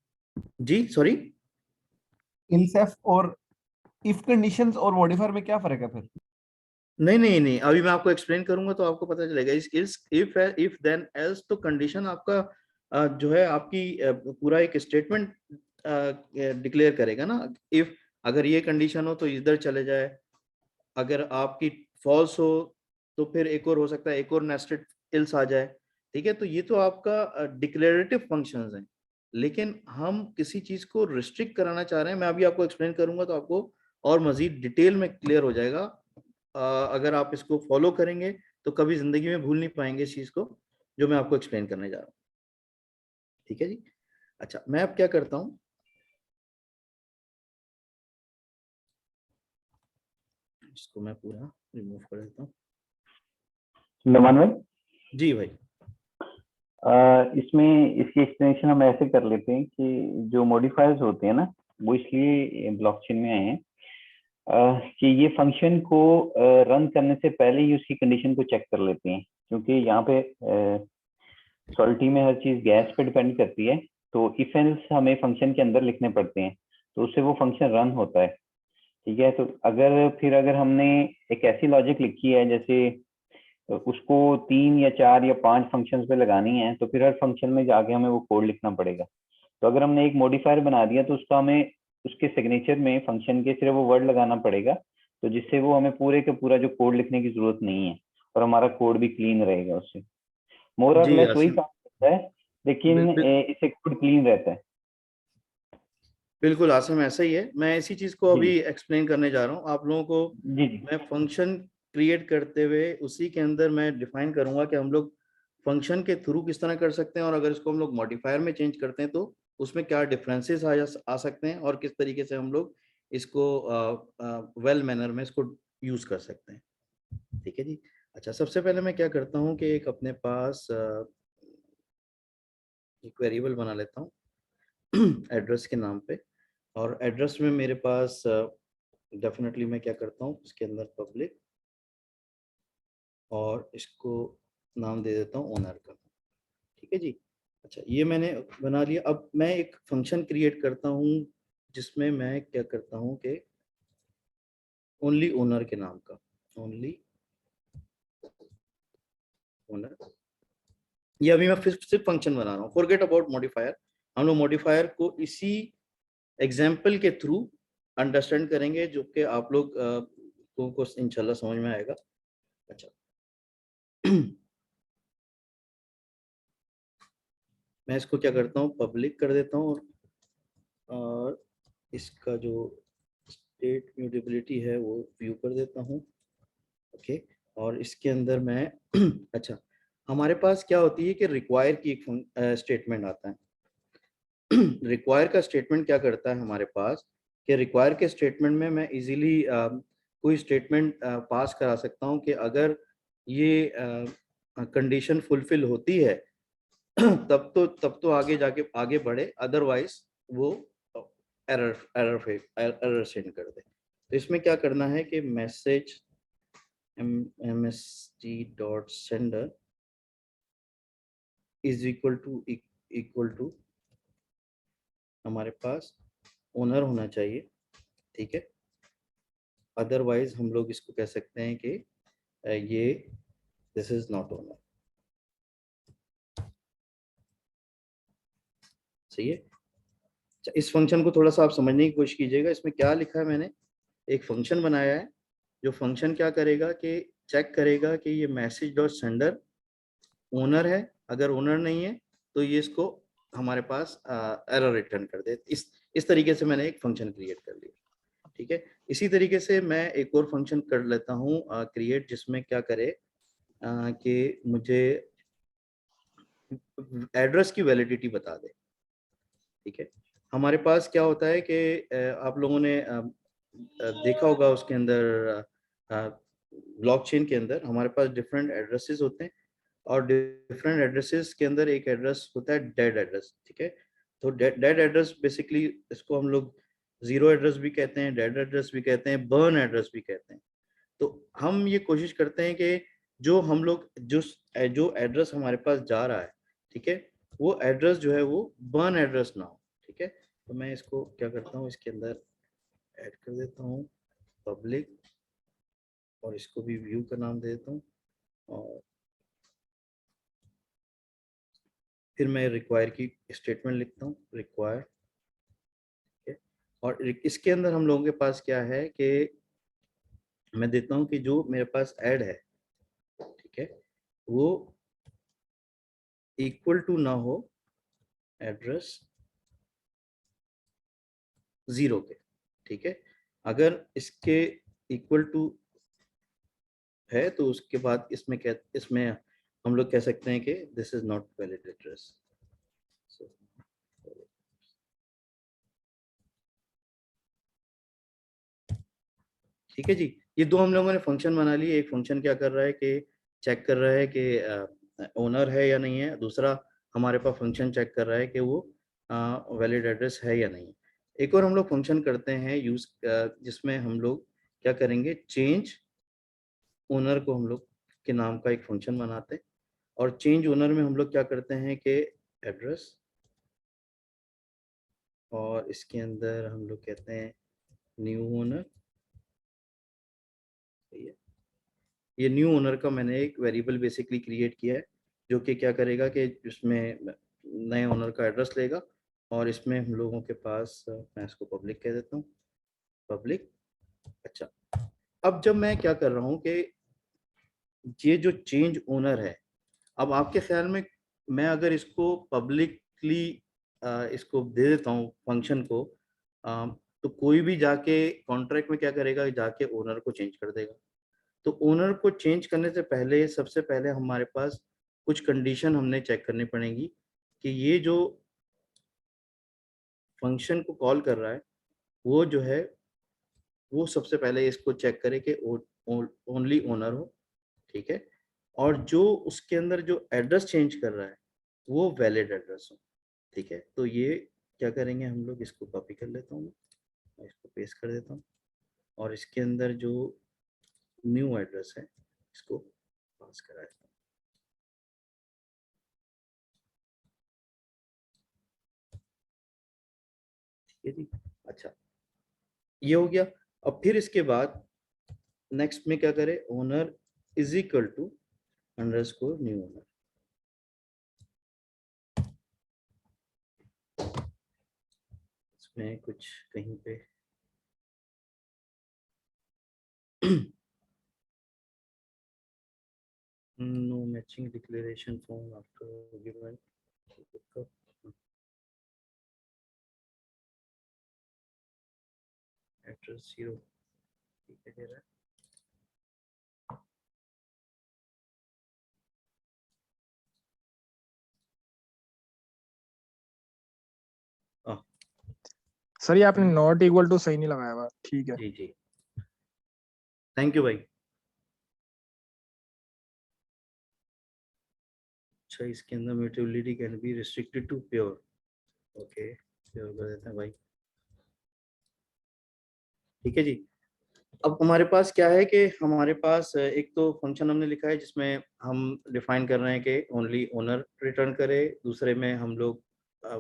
जी, सॉरी। इलसेफ और इफ कंडीशंस और मॉडिफायर में क्या फर्क है फिर? नहीं नहीं नहीं, अभी मैं आपको एक्सप्लेन करूंगा तो आपको पता चलेगा। इफ देन एल्स तो कंडीशन आपका जो है आपकी पूरा एक स्टेटमेंट डिक्लेयर करेगा ना। इफ अगर ये कंडीशन हो तो इधर चले जाए, अगर आपकी फॉल्स हो तो फिर एक और हो सकता है, एक और नेस्टेड इल्स आ जाए, ठीक है। तो ये तो आपका डिक्लेरेटिव फंक्शंस हैं, लेकिन हम किसी चीज को रिस्ट्रिक्ट कराना चाह रहे हैं। मैं अभी आपको एक्सप्लेन करूंगा तो आपको और मजीद डिटेल में क्लियर हो जाएगा। अगर आप इसको फॉलो करेंगे तो कभी जिंदगी में भूल नहीं पाएंगे इस चीज को जो मैं आपको एक्सप्लेन करने जा रहा हूँ। ठीक है जी। अच्छा, मैं अब क्या करता हूँ, इसको मैं पूरा रिमूव कर देता हूँ। नमन भाई, जी भाई। इसमें इसकी एक्सप्लेनेशन हम ऐसे कर लेते हैं कि जो मॉडिफायर्स होते हैं ना वो इसलिए ब्लॉकचेन में आए हैं कि ये फंक्शन को रन करने से पहले ही उसकी कंडीशन को चेक कर लेते हैं, क्योंकि यहाँ पे सॉलिडिटी में हर चीज गैस पे डिपेंड करती है। तो इफ एल्स हमें फंक्शन के अंदर लिखने पड़ते हैं तो उससे वो फंक्शन रन होता है, ठीक है। तो अगर हमने एक ऐसी लॉजिक लिखी है जैसे उसको 3 या 4 या 5 फंक्शंस पे लगानी है, तो फिर हर फंक्शन में जाके हमें वो कोड लिखना पड़ेगा। तो अगर हमने एक मॉडिफायर बना दिया तो उसका हमें उसके सिग्नेचर में फंक्शन के सिर्फ वो वर्ड लगाना पड़ेगा, तो जिससे वो हमें पूरे का पूरा जो कोड लिखने की जरूरत नहीं है। और हमारा कोड भी क्लीन रहेगा उससे। मोर और जी लेस वही आसिम, काम करता है, लेकिन इससे कोड क्लीन रहता है। बिल्कुल आसिम, ऐसा ही है। मैं इसी चीज को जी अभी एक्सप्लेन करने जा रहा हूँ आप लोगों को। जी जी मैं फंक्शन क्रिएट करते हुए उसी के अंदर मैं डिफाइन करूंगा कि हम लोग फंक्शन के थ्रू किस तरह कर सकते हैं, और अगर इसको हम लोग मॉडिफायर में चेंज करते हैं तो उसमें क्या डिफरेंसेस आ सकते हैं, और किस तरीके से हम लोग इसको वेल मैनर में इसको यूज कर सकते हैं। ठीक है जी। अच्छा, सबसे पहले मैं क्या करता हूँ कि एक अपने पास एक वेरिएबल बना लेता हूँ एड्रेस के नाम पे, और एड्रेस में मेरे पास डेफिनेटली मैं क्या करता हूँ इसके अंदर पब्लिक, और इसको नाम दे देता हूँ ओनर का। ठीक है जी। अच्छा, ये मैंने बना लिया। अब मैं एक फंक्शन क्रिएट करता हूँ जिसमें मैं क्या करता हूँ कि ओनली ओनर के नाम का, ओनली ओनर, ये अभी मैं सिर्फ फंक्शन बना रहा हूँ। Forget about modifier. हम लोग मॉडिफायर को इसी एग्जाम्पल के थ्रू अंडरस्टैंड करेंगे, जो कि आप लोग को इंशाल्लाह समझ में आएगा। अच्छा मैं इसको क्या करता हूँ, पब्लिक कर देता हूँ, और इसका जो स्टेट म्यूटेबिलिटी है वो व्यू कर देता हूँ। ओके, और इसके अंदर मैं अच्छा, हमारे पास क्या होती है कि रिक्वायर की एक स्टेटमेंट आता है। रिक्वायर का स्टेटमेंट क्या करता है हमारे पास, कि रिक्वायर के स्टेटमेंट में मैं इजीली कोई स्टेटमेंट पास करा सकता हूँ कि अगर ये कंडीशन फुलफिल होती है तब तो आगे जाके आगे बढ़े, अदरवाइज वो एरर सेंड कर दे। तो इसमें क्या करना है कि message msg dot sender is equal to हमारे पास ओनर होना चाहिए। ठीक है, अदरवाइज हम लोग इसको कह सकते हैं कि ये दिस इज नॉट ओनर। सही है। अच्छा, इस फंक्शन को थोड़ा सा आप समझने की कोशिश कीजिएगा। इसमें क्या लिखा है, मैंने एक फंक्शन बनाया है जो फंक्शन क्या करेगा कि चेक करेगा कि ये मैसेज डॉट सेंडर ओनर है। अगर ओनर नहीं है तो ये इसको हमारे पास एरर रिटर्न कर दे। इस तरीके से मैंने एक फंक्शन क्रिएट कर लिया। ठीक है, इसी तरीके से मैं एक और फंक्शन कर लेता हूँ क्रिएट, जिसमें क्या करे कि मुझे एड्रेस की वैलिडिटी बता दे। ठीक है, हमारे पास क्या होता है कि आप लोगों ने देखा होगा उसके अंदर ब्लॉकचेन के अंदर हमारे पास डिफरेंट एड्रेसेस होते हैं, और डिफरेंट एड्रेसेस के अंदर एक एड्रेस होता है डेड एड्रेस। ठीक है, तो डेड एड्रेस बेसिकली इसको हम लोग जीरो एड्रेस भी कहते हैं, डेड एड्रेस भी कहते हैं, बर्न एड्रेस भी कहते हैं। तो हम ये कोशिश करते हैं कि जो हम लोग जो एड्रेस हमारे पास जा रहा है, ठीक है, वो एड्रेस जो है वो बर्न एड्रेस ना हो। ठीक है, तो मैं इसको क्या करता हूँ, इसके अंदर ऐड कर देता हूँ पब्लिक, और इसको भी व्यू का नाम दे देता हूँ, और फिर मैं रिक्वायर की स्टेटमेंट लिखता हूँ, रिक्वायर। और इसके अंदर हम लोगों के पास क्या है कि मैं देता हूँ कि जो मेरे पास ऐड है, ठीक है, वो इक्वल टू ना हो एड्रेस जीरो के। ठीक है, अगर इसके इक्वल टू है तो उसके बाद इसमें हम लोग कह सकते हैं कि this is not valid address. ठीक है जी, ये दो हम लोगों ने फंक्शन बना लिए। एक फंक्शन क्या कर रहा है कि चेक कर रहा है कि ओनर है या नहीं है, दूसरा हमारे पास फंक्शन चेक कर रहा है कि वो वैलिड एड्रेस है या नहीं। एक और हम लोग फंक्शन करते हैं यूज, जिसमें हम लोग क्या करेंगे, चेंज ओनर को हम लोग के नाम का एक फंक्शन बनाते हैं, और चेंज ओनर में हम लोग क्या करते हैं कि एड्रेस, और इसके अंदर हम लोग कहते हैं न्यू ओनर। ये न्यू ओनर का मैंने एक वेरिएबल बेसिकली क्रिएट किया है, जो कि क्या करेगा कि इसमें नए ओनर का एड्रेस लेगा, और इसमें हम लोगों के पास मैं इसको पब्लिक कह देता हूँ, पब्लिक। अच्छा, अब जब मैं क्या कर रहा हूँ कि ये जो चेंज ओनर है, अब आपके ख्याल में मैं अगर इसको पब्लिकली इसको दे देता हूँ फंक्शन को, तो कोई भी जाके कॉन्ट्रैक्ट में क्या करेगा, जाके ओनर को चेंज कर देगा। तो ओनर को चेंज करने से पहले सबसे पहले हमारे पास कुछ कंडीशन हमने चेक करनी पड़ेगी कि ये जो फंक्शन को कॉल कर रहा है वो जो है वो सबसे पहले इसको चेक करे कि ओनली ओनर हो, ठीक है, और जो उसके अंदर जो एड्रेस चेंज कर रहा है वो वैलिड एड्रेस हो, ठीक है। तो ये क्या करेंगे हम लोग, इसको कॉपी कर लेता हूँ, मैं इसको पेस्ट कर देता हूँ और इसके अंदर जो न्यू एड्रेस है इसको पास करा देता हूँ। ठीक है जी, अच्छा ये हो गया। अब फिर इसके बाद नेक्स्ट में क्या करें, owner is equal to underscore new owner. इसमें कुछ कहीं पे no matching declaration form after given address 0, ठीक है दे रहा है। सर ये आपने नॉट इक्वल टू सही नहीं लगाया हुआ, ठीक है जी जी, थैंक यू भाई। अच्छा, इसके अंदर mutability can be restricted to pure, okay pure कर देते हैं भाई, ठीक है जी। अब हमारे पास क्या है कि हमारे पास एक तो फंक्शन हमने लिखा है जिसमें हम डिफाइन कर रहे हैं कि ओनली ओनर रिटर्न करे, दूसरे में हम लोग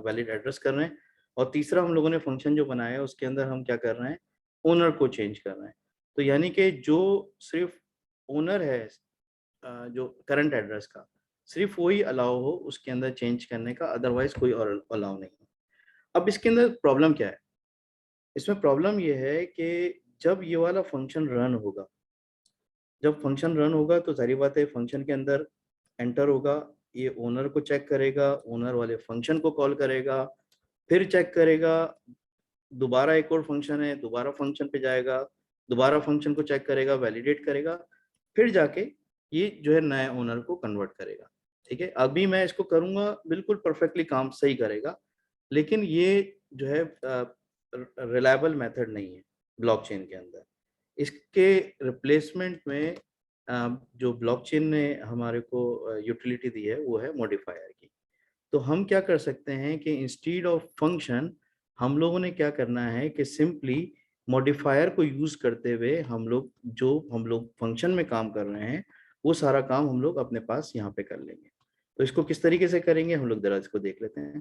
वैलिड एड्रेस कर रहे हैं, और तीसरा हम लोगों ने फंक्शन जो बनाया है उसके अंदर हम क्या कर रहे हैं, ओनर को चेंज कर रहे हैं। तो यानी कि जो सिर्फ ओनर है जो करंट एड्रेस का, सिर्फ वही अलाउ हो उसके अंदर चेंज करने का, अदरवाइज कोई और अलाउ नहीं है। अब इसके अंदर प्रॉब्लम क्या है, इसमें प्रॉब्लम ये है कि जब ये वाला फंक्शन रन होगा, जब फंक्शन रन होगा तो सारी बात है फंक्शन के अंदर एंटर होगा, ये ओनर को चेक करेगा, ओनर वाले फंक्शन को कॉल करेगा, फिर चेक करेगा, दोबारा एक और फंक्शन है, दोबारा फंक्शन पे जाएगा, दोबारा फंक्शन को चेक करेगा, वैलिडेट करेगा, फिर जाके ये जो है नए ओनर को कन्वर्ट करेगा, ठीक है। अभी मैं इसको करूंगा बिल्कुल परफेक्टली काम सही करेगा, लेकिन ये जो है रिलायबल मेथड नहीं है ब्लॉकचेन के अंदर। इसके रिप्लेसमेंट में जो ब्लॉकचेन ने हमारे को यूटिलिटी दी है वो है मॉडिफायर की। तो हम क्या कर सकते हैं कि इंस्टीड ऑफ फंक्शन हम लोगों ने क्या करना है कि सिंपली मॉडिफायर को यूज करते हुए हम लोग फंक्शन में काम कर रहे हैं वो सारा काम हम लोग अपने पास यहाँ पे कर लेंगे। तो इसको किस तरीके से करेंगे हम लोग जरा इसको देख लेते हैं,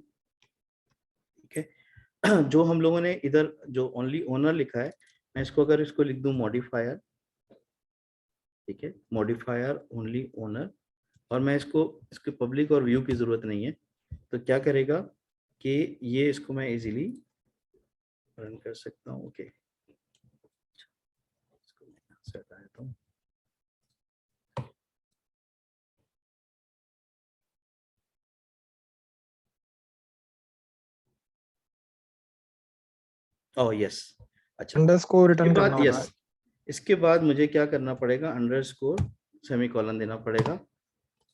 ठीक है। जो हम लोगों ने इधर जो ओनली ओनर लिखा है, मैं इसको अगर इसको लिख दूं मॉडिफायर, ठीक है, मॉडिफायर ओनली ओनर, और मैं इसके पब्लिक और व्यू की जरूरत नहीं है, तो क्या करेगा कि ये इसको मैं इजीली रन कर सकता हूँ, ओके इसको मैं यहाँ से हटा देता हूँ। ओह यस, अच्छा अंडरस्कोर इसके रिटर्न करना बाद होगा। यस, इसके बाद मुझे क्या करना पड़ेगा, अंडरस्कोर सेमीकोलन देना पड़ेगा,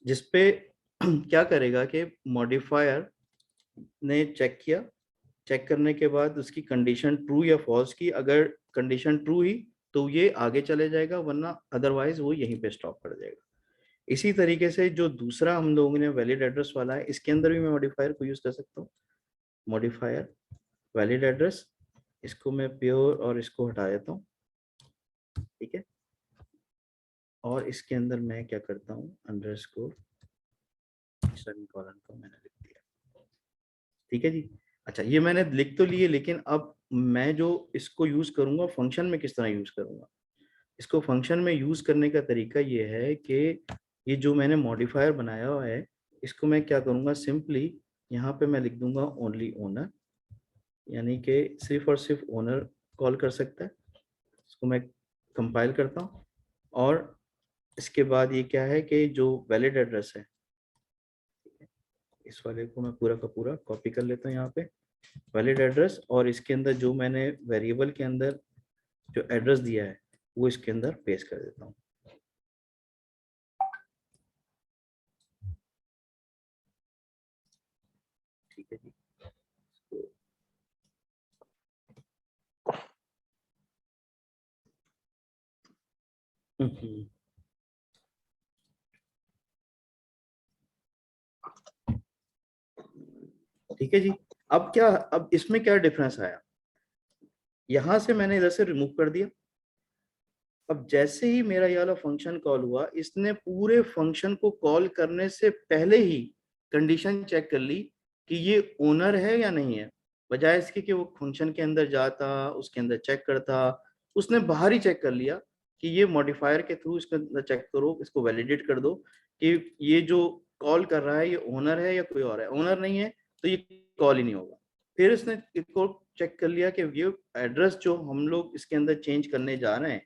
जिसपे क्या करेगा कि मॉडिफायर ने चेक किया, चेक करने के बाद उसकी कंडीशन ट्रू या फॉल्स की, अगर कंडीशन ट्रू ही तो ये आगे चले जाएगा, वरना अदरवाइज वो यहीं पे स्टॉप कर जाएगा। इसी तरीके से जो दूसरा हम लोगों ने वैलिड एड्रेस वाला है, इसके अंदर भी मैं मॉडिफायर को यूज कर सकता हूँ, मॉडिफायर वैलिड एड्रेस, इसको मैं प्योर और इसको हटा देता हूँ, ठीक है, और इसके अंदर मैं क्या करता हूँ, अंडरस्कोर सेमीकोलन को मैंने लिख दिया, ठीक है जी। अच्छा ये मैंने लिख तो लिए, लेकिन अब मैं जो इसको यूज करूंगा फंक्शन में किस तरह यूज करूंगा, इसको फंक्शन में यूज करने का तरीका ये है कि ये जो मैंने मॉडिफायर बनाया हुआ है इसको मैं क्या करूंगा, सिंपली यहाँ पे मैं लिख दूंगा ओनली ओनर, यानी कि सिर्फ और सिर्फ ओनर कॉल कर सकता है। इसको मैं कंपाइल करता हूँ और इसके बाद ये क्या है कि जो वैलिड एड्रेस है, इस वाले को मैं पूरा का पूरा कॉपी कर लेता हूँ यहाँ पे, वैलिड एड्रेस, और इसके अंदर जो मैंने वेरिएबल के अंदर जो एड्रेस दिया है वो इसके अंदर पेस्ट कर देता हूँ। ठीक है जी। हम्म। ठीक है जी। अब क्या, अब इसमें क्या डिफरेंस आया, यहां से मैंने इधर से रिमूव कर दिया। अब जैसे ही मेरा ये वाला फंक्शन कॉल हुआ, इसने पूरे फंक्शन को कॉल करने से पहले ही कंडीशन चेक कर ली कि ये ओनर है या नहीं है, बजाय इसके कि वो फंक्शन के अंदर जाता, उसके अंदर चेक करता। उसने बाहर ही चेक कर लिया कि ये मॉडिफायर के थ्रू इसके अंदर चेक करो, इसको वैलिडेट कर दो कि ये जो कॉल कर रहा है ये ओनर है या कोई और है। ओनर नहीं है तो ये कॉल ही नहीं होगा। फिर इसने इसको चेक कर लिया कि ये एड्रेस जो हम लोग इसके अंदर चेंज करने जा रहे हैं,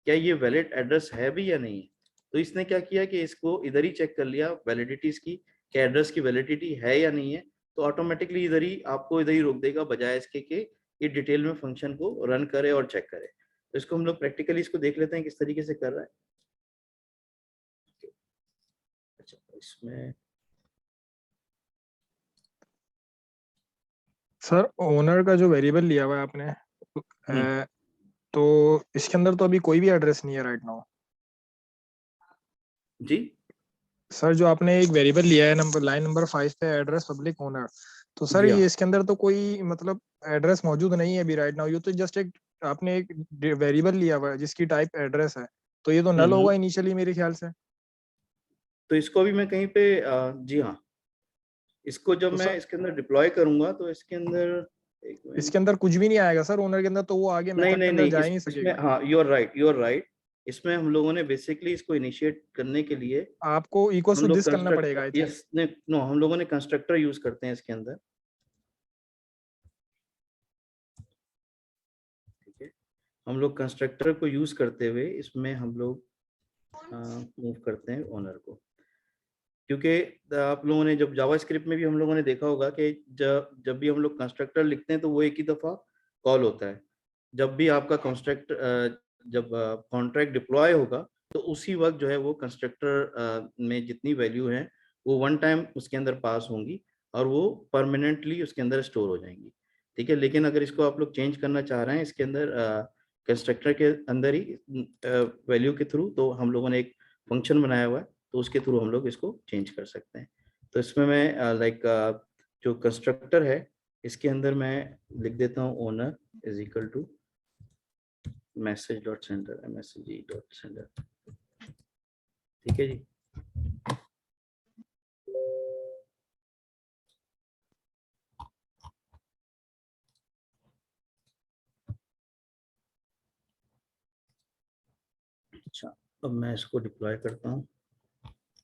क्या ये वैलिड एड्रेस है भी या नहीं है। तो इसने क्या किया कि इसको इधर ही चेक कर लिया वैलिडिटीज की, कि एड्रेस की वैलिडिटी है या नहीं है, तो ऑटोमेटिकली इधर ही आपको इधर ही रोक देगा, बजाय इसके कि ये डिटेल में फंक्शन को रन करे और चेक करे। तो इसको हम लोग प्रैक्टिकली इसको देख लेते हैं किस तरीके से कर रहा है। अच्छा, इसमें सर ओनर का जो वेरिएबल लिया हुआ है आपने, तो इसके अंदर तो अभी कोई भी एड्रेस नहीं है राइट नाउ। जी सर जो आपने एक वेरिएबल लिया है नंबर लाइन नंबर 5 पे, एड्रेस पब्लिक ओनर, तो सर जी ये हाँ। इसके अंदर तो कोई मतलब एड्रेस मौजूद नहीं है अभी राइट नाउ। ये तो जस्ट एक आपने एक वेरिएबल लिया हुआ है जिसकी टाइप एड्रेस है, तो ये तो नल होगा इनिशियली मेरे ख्याल से। तो इसको भी मैं कहीं पे जी हाँ, इसको जब तो मैं सर इसके अंदर डिप्लॉय करूंगा तो इसके अंदर एक मिनट, इसके अंदर कुछ भी नहीं आएगा सर ओनर के अंदर, तो वो आगे नहीं मेथड के नहीं अंदर नहीं, जा ही नहीं इसमें सकेगा। हाँ, you are right, you are right. इसमें हम लोगों ने बेसिकली इसको इनिशिएट करने के लिए आपको इक्वल्स हम टू लोग दिस करना पड़ेगा आई कंस्ट्रक्टर, थिंक। यस नो, हम लोगों ने कंस्ट्रक्टर यूज करते हैं इसके अंदर। ठीक है, हम लोग कंस्ट्रक्टर को यूज करते हुए इसमें हम लोग मूव करते हैं ओनर को, क्योंकि आप लोगों ने जब जावास्क्रिप्ट में भी हम लोगों ने देखा होगा कि जब भी हम लोग कंस्ट्रक्टर लिखते हैं तो वो एक ही दफा कॉल होता है। जब भी आपका कंस्ट्रक्ट जब कॉन्ट्रैक्ट डिप्लॉय होगा तो उसी वक्त जो है वो कंस्ट्रक्टर में जितनी वैल्यू है वो वन टाइम उसके अंदर पास होंगी और वो परमानेंटली उसके अंदर स्टोर हो जाएंगी। ठीक है, लेकिन अगर इसको आप लोग चेंज करना चाह रहे हैं इसके अंदर कंस्ट्रक्टर के अंदर ही वैल्यू के थ्रू, तो हम लोगों ने एक फंक्शन बनाया हुआ है, तो उसके थ्रू हम लोग इसको चेंज कर सकते हैं। तो इसमें मैं लाइक जो कंस्ट्रक्टर है इसके अंदर मैं लिख देता हूँ owner is equal to message.sender, msg.sender। ठीक है जी। अच्छा, अब मैं इसको डिप्लॉय करता हूँ।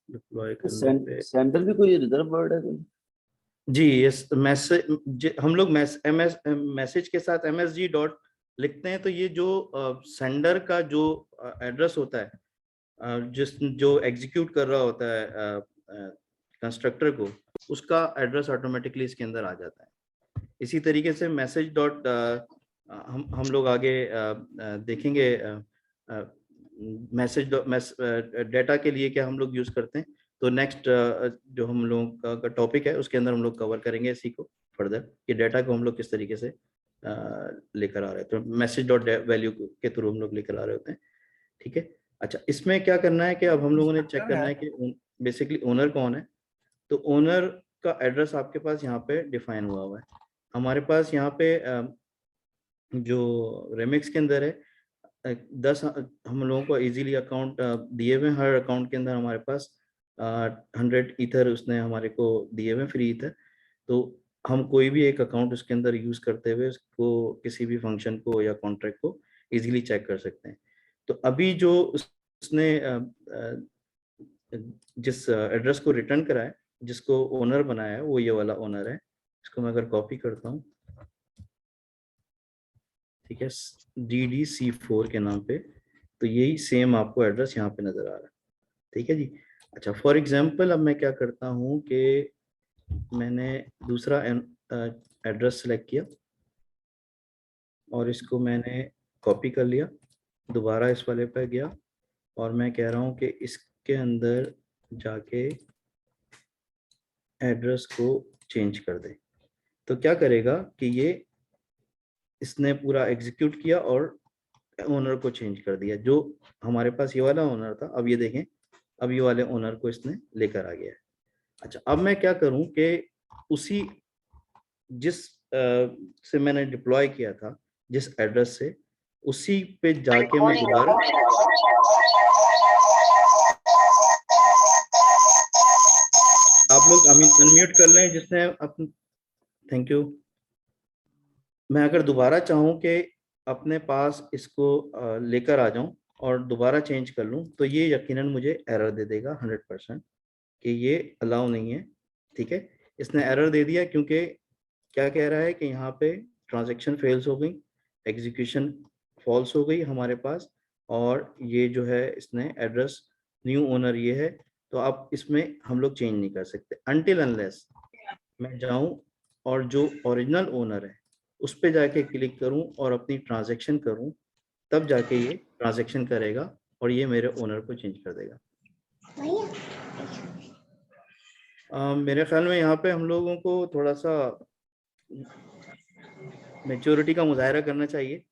डिप्लॉय करने पे सेंडर भी कोई रिजर्व वर्ड है कोई? जी यस, मैसेज हम लोग मैसेज के साथ msg डॉट लिखते हैं, तो ये जो सेंडर का जो एड्रेस होता है, जो एग्जीक्यूट कर रहा होता है कंस्ट्रक्टर को, उसका एड्रेस ऑटोमेटिकली इसके अंदर आ जाता है। इसी तरीके से मैसेज डॉट हम लोग आगे देखेंगे मैसेज डेटा के लिए क्या हम लोग यूज करते हैं। तो नेक्स्ट जो हम लोग का टॉपिक है उसके अंदर हम लोग कवर करेंगे इसी को फर्दर, कि डेटा को हम लोग किस तरीके से लेकर आ रहे हैं। तो मैसेज डॉट वैल्यू के थ्रू हम लोग लेकर आ रहे होते हैं। ठीक है। अच्छा, इसमें क्या करना है कि अब हम लोगों ने चेक करना है कि बेसिकली ओनर कौन है। तो ओनर का एड्रेस आपके पास यहाँ पे डिफाइन हुआ है। हमारे पास यहाँ पे जो रेमिक्स के अंदर है 10 हम लोगों को इजीली अकाउंट दिए हुए, हर अकाउंट के अंदर हमारे पास 100 ईथर उसने हमारे को दिए हुए, फ्री ईथर। तो हम कोई भी एक अकाउंट उसके अंदर यूज करते हुए उसको किसी भी फंक्शन को या कॉन्ट्रैक्ट को इजीली चेक कर सकते हैं। तो अभी जो उसने जिस एड्रेस को रिटर्न करा है, जिसको ओनर बनाया है, वो ये वाला ओनर है। इसको मैं अगर कॉपी करता हूँ, ठीक है, DDC4 के नाम पे, तो यही सेम आपको एड्रेस यहाँ पे नजर आ रहा है। ठीक है जी। अच्छा, फॉर एग्जांपल अब मैं क्या करता हूँ कि मैंने दूसरा एड्रेस सेलेक्ट किया और इसको मैंने कॉपी कर लिया, दोबारा इस वाले पर गया और मैं कह रहा हूँ कि इसके अंदर जाके एड्रेस को चेंज कर दे। तो क्या करेगा कि ये इसने पूरा एग्जीक्यूट किया और ओनर को चेंज कर दिया। जो हमारे पास ये वाला ओनर था, अब ये देखें, अब ये वाले ओनर को इसने लेकर आ गया है। अच्छा, अब मैं क्या करूं कि उसी जिस से मैंने डिप्लॉय किया था, जिस एड्रेस से, उसी पे जाके मैं दोबारा आप लोग अनम्यूट कर लें जिसने अपन, थैंक यू। मैं अगर दोबारा चाहूँ कि अपने पास इसको लेकर आ जाऊं और दोबारा चेंज कर लूं, तो ये यकीनन मुझे एरर दे देगा 100% कि ये अलाउ नहीं है। ठीक है, इसने एरर दे दिया क्योंकि क्या कह रहा है कि यहाँ पे ट्रांजैक्शन फेल्स हो गई, एग्जीक्यूशन फॉल्स हो गई हमारे पास, और ये जो है इसने एड्रेस न्यू ओनर ये है, तो अब इसमें हम लोग चेंज नहीं कर सकते अनटिल अनलेस मैं जाऊं और जो ओरिजिनल ओनर है उस पे जाके क्लिक करूं और अपनी ट्रांजैक्शन करूं, तब जाके ये ट्रांजैक्शन करेगा और ये मेरे ओनर को चेंज कर देगा। मेरे ख्याल में यहाँ पे हम लोगों को थोड़ा सा मैच्योरिटी का मुजाहरा करना चाहिए।